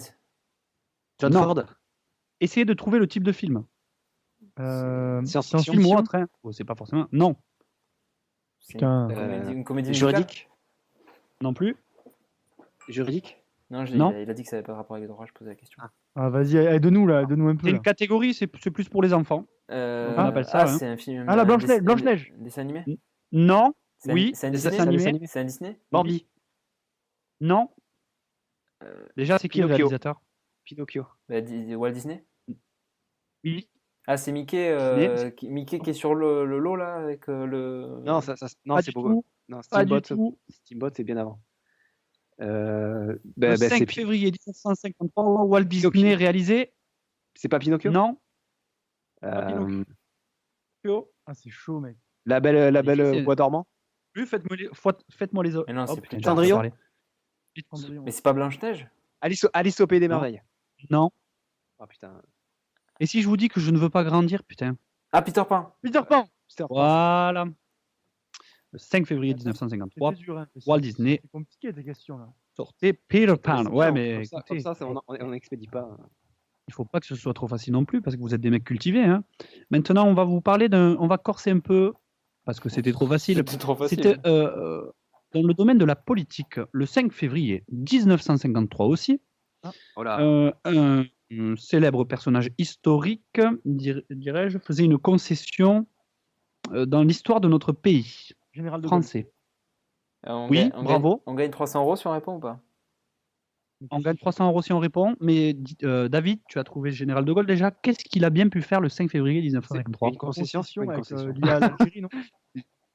John Non. Ford? Essayez de trouver le type de film. Science-fiction. C'est un film ou autre, hein. Oh, c'est pas forcément. Non, C'est Putain. une comédie musicale Juridique? non plus. Juridique? Non, Non. il a dit que ça n'avait pas de rapport avec le droit, je posais la question. Ah, vas-y, aide-nous là, aide-nous un peu. C'est Là. une catégorie, c'est plus pour les enfants. On appelle ça, hein. C'est un film. Ah, la un Blanche-Neige, dessin- Blanche-Neige. un dessin animé Non, C'est un- oui, c'est un des Disney dessins animés. C'est un Disney Bambi? Non. Déjà, c'est qui le Pinocchio. réalisateur? Pinocchio? Bah, Walt Disney Oui. Ah, c'est Mickey, Mickey qui est sur le lot là avec le. Non, non, Pas c'est du beaucoup. tout. Non, Pas du Steamboat, tout. Steamboat, c'est bien avant. Le C'est 5 février 1953, Walt Disney réalisé. c'est pas Pinocchio? Non. Euh, Pinocchio. Ah, c'est chaud, mec. La belle C'est- bois dormant? Plus, faites-moi les autres. Mais non, c'est Hop, plus putain, tard. je vais Cendrillon. parler. Mais c'est pas Blanche-Neige Alice au pays des Non. merveilles. Non. Oh putain. Et si je vous dis que je ne veux pas grandir, putain. Ah, Peter Pan Peter Pan. Voilà. Le 5 février 1953, C'est dur, hein. Walt Disney C'est compliqué tes questions là. sortait Peter Pan. Ouais, mais Comme ça, écoutez, on n'expédie pas. il faut pas que ce soit trop facile non plus parce que vous êtes des mecs cultivés. Hein. Maintenant, on va vous parler on va corser un peu parce que c'était trop facile. C'était trop facile. C'était dans le domaine de la politique. Le 5 février 1953 aussi, Oh là. un célèbre personnage historique, dirais-je, faisait une concession dans l'histoire de notre pays Général de Gaulle. français. Oui, bravo. On gagne 300 € si on répond ou pas On gagne 300 € si on répond, mais David, tu as trouvé le général de Gaulle déjà. Qu'est-ce qu'il a bien pu faire le 5 février 1953? Une concession, c'est pas une avec, concession. liée à l'Algérie, non?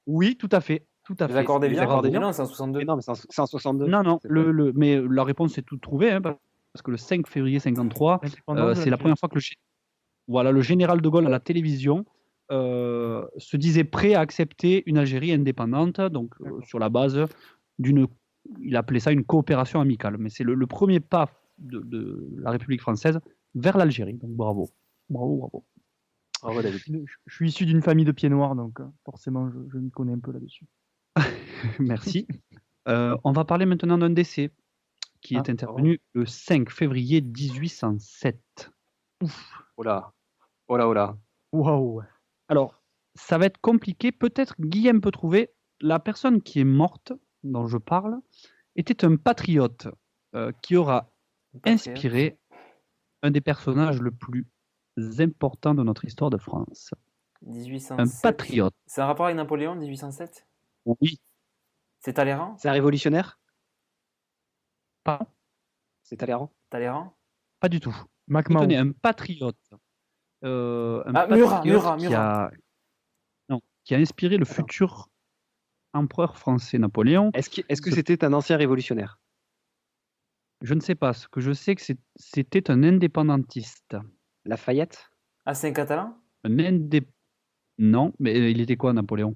Oui, tout à fait. Tout à Les fait. accords d'Évian Bravo. Mais non, c'est en 62. Mais non, mais c'est en 62. Non, non, C'est pas- mais la réponse est toute trouvée, hein, parce que le 5 février 53, L'indépendance de c'est la l'Algérie. première fois que le général de Gaulle à la télévision se disait prêt à accepter une Algérie indépendante, donc sur la base il appelait ça une coopération amicale, mais c'est le premier pas de la République française vers l'Algérie, donc bravo. Bravo. Bravo, David. Je suis issu d'une famille de pieds noirs, donc forcément, je m'y connais un peu là-dessus. Merci. On va parler maintenant d'un décès qui est intervenu le 5 février 1807. Oh là. Oh là, oh là. Waouh. Alors, ça va être compliqué. Peut-être Guillaume peut trouver la personne qui est morte dont je parle était un patriote qui aura inspiré un des personnages le plus importants de notre histoire de France. 1807. Un patriote. C'est un rapport avec Napoléon, 1807? Oui. C'est Talleyrand? C'est un révolutionnaire? Pas. C'est Talleyrand? Talleyrand? Pas du tout. MacMahon. Écoutez, un patriote. Murat, Murat. Qui a inspiré le futur empereur français Napoléon. Est-ce que c'était un ancien révolutionnaire? Je ne sais pas. Ce que je sais, que c'était un indépendantiste. Lafayette? Ah, c'est un Catalan? Non, mais il était quoi, Napoléon?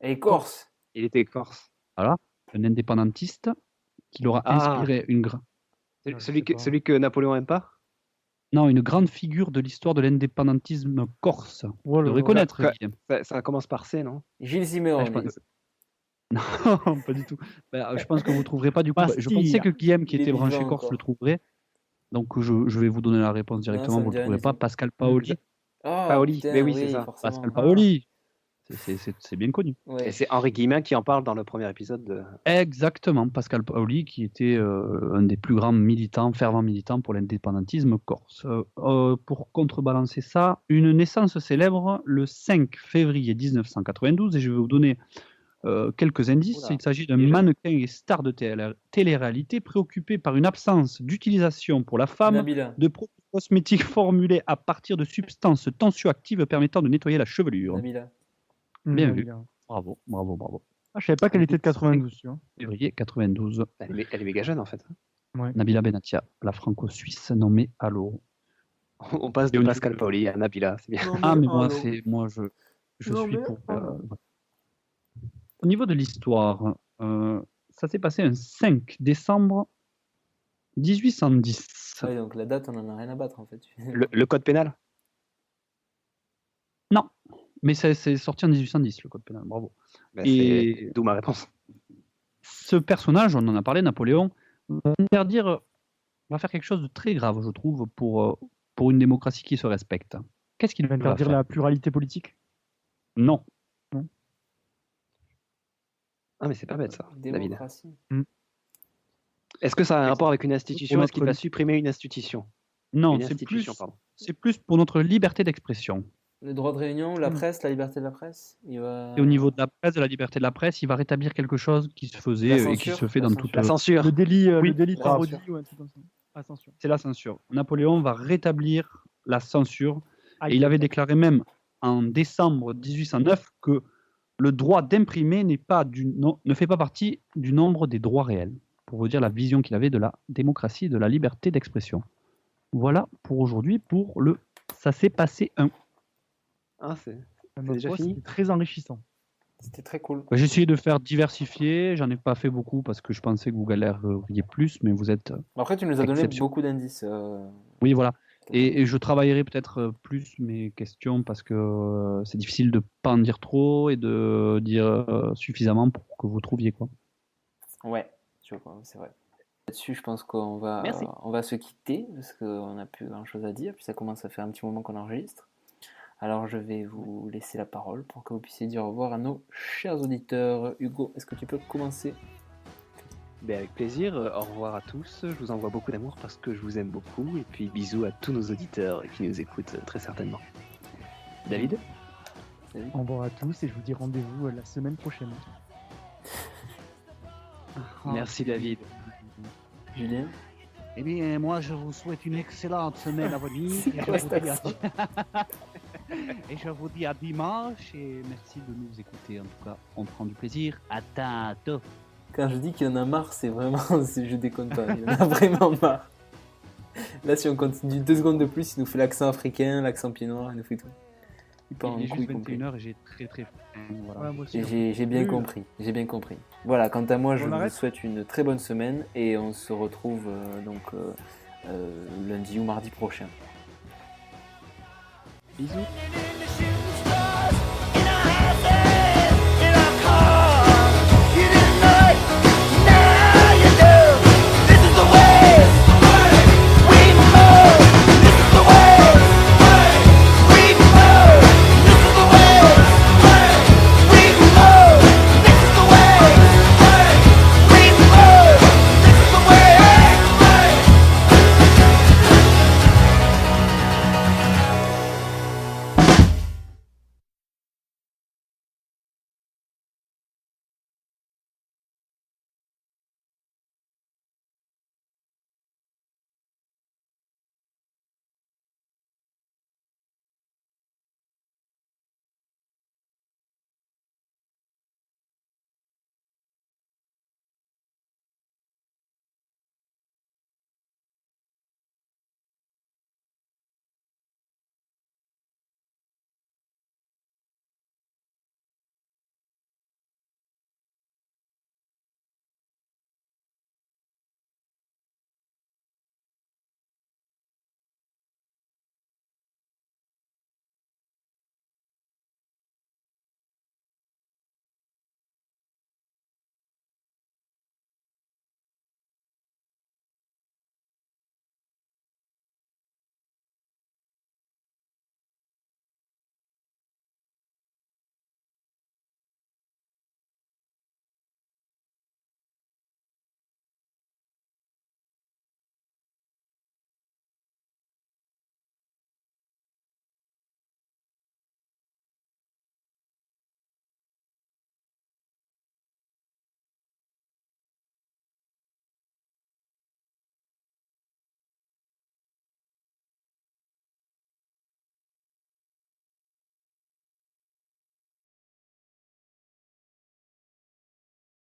Et Corse? Il était corse. Voilà, un indépendantiste qui leur a inspiré une Celui que Napoléon aime pas? Non, une grande figure de l'histoire de l'indépendantisme corse. Oh Vous devrez connaître, Guillaume. Ça commence par C, non? Gilles Siméon. Non, pas du tout. Je pense que vous ne trouverez pas du coup. Bastille. Je pensais que Guillaume, qui Il est était branché vivant corse, encore. le trouverait. Donc je vais vous donner la réponse directement. ça me Vous dit ne le trouverez rien pas. du tout. Pascal Paoli. Oh, Paoli, putain, mais oui, c'est ça. forcément. Pascal Paoli. C'est bien connu. Ouais. Et c'est Henri Guillemin qui en parle dans le premier épisode de... Exactement, Pascal Paoli, qui était un des plus grands militants, fervents militants pour l'indépendantisme corse. Pour contrebalancer ça, une naissance célèbre le 5 février 1992, et je vais vous donner quelques indices. Oula, Il s'agit d'un déjà. mannequin et star de télé-réalité préoccupé par une absence d'utilisation pour la femme Nabila. de produits cosmétiques formulés à partir de substances tensioactives permettant de nettoyer la chevelure. Nabila. Bien Mmh, vu. bien. Bravo. Ah, je savais pas qu'elle était de 92, tu vois. Février 92. Elle est méga jeune, en fait. Nabila Benatia, la franco-suisse nommée à l'euro. On passe de Et au Pascal niveau- Paoli à Nabila, c'est bien. Ah, mais non. moi, je Non, suis mais pour. Au niveau de l'histoire, ça s'est passé un 5 décembre 1810. Ouais, donc la date, on en a rien à battre en fait. Le code pénal? Non, mais c'est sorti en 1810, le code pénal. Bravo. Ben, Et- c'est d'où ma réponse. Ce personnage, on en a parlé, Napoléon, va faire quelque chose de très grave, je trouve, pour une démocratie qui se respecte. Qu'est-ce qu'il Il va va interdire faire la pluralité politique. Non. Ah, mais c'est pas bête, ça, David. Démocratie. Est-ce que ça a un rapport avec une institution? Pour Est-ce qu'il va notre- supprimer une institution? Non, Une c'est institution, pardon. plus pour notre liberté d'expression. Le droit de réunion, la presse, la liberté de la presse. Il va... Et au niveau de la presse, de la liberté de la presse, il va rétablir quelque chose qui se faisait La et qui censure, se fait la dans censure. toute La censure. Le délit, Oui, le délit de la parodie censure. ou un truc comme ça. Ah, censure. C'est la censure. Napoléon va rétablir la censure. Ah, Et il avait déclaré même en décembre 1809 que le droit d'imprimer ne fait pas partie du nombre des droits réels. Pour vous dire la vision qu'il avait de la démocratie et de la liberté d'expression. Voilà pour aujourd'hui pour le Ça s'est passé un. Ah, c'est Ma déjà foi, fini c'était très enrichissant. C'était très cool. J'ai essayé de faire diversifier, j'en ai pas fait beaucoup parce que je pensais que vous galériez plus, mais vous êtes. Après, tu nous as donné Exception. beaucoup d'indices. Oui, voilà. Et je travaillerai peut-être plus mes questions parce que c'est difficile de pas en dire trop et de dire suffisamment pour que vous trouviez quoi. Ouais, je vois, c'est vrai. Là-dessus, je pense qu'on va, Merci. on va se quitter parce qu'on n'a plus grand-chose à dire. Puis ça commence à faire un petit moment qu'on enregistre. Alors, je vais vous laisser la parole pour que vous puissiez dire au revoir à nos chers auditeurs. Hugo, est-ce que tu peux commencer? Ben, avec plaisir. Au revoir à tous. Je vous envoie beaucoup d'amour parce que je vous aime beaucoup. Et puis bisous à tous nos auditeurs qui nous écoutent très certainement. David? Au revoir à tous et je vous dis rendez-vous la semaine prochaine. Merci David. Julien? Eh bien, moi, je vous souhaite une excellente semaine à venir. C'est quoi cet accent? Et je vous dis à dimanche. Et merci de nous écouter. En tout cas, on prend du plaisir. À tantôt. Quand je dis qu'il y en a marre, c'est vraiment... je déconne pas. Il en a vraiment marre. Là, si on continue 2 secondes de plus, il nous fait l'accent africain, l'accent pied noir, il nous fait tout. Il part en Il est couille juste complet. 21h et j'ai très faim. Voilà. Ouais, moi aussi. J'ai bien Oui. compris, j'ai bien compris. Voilà, quant à moi, je On vous arrête souhaite une très bonne semaine et on se retrouve lundi ou mardi prochain. Bisous.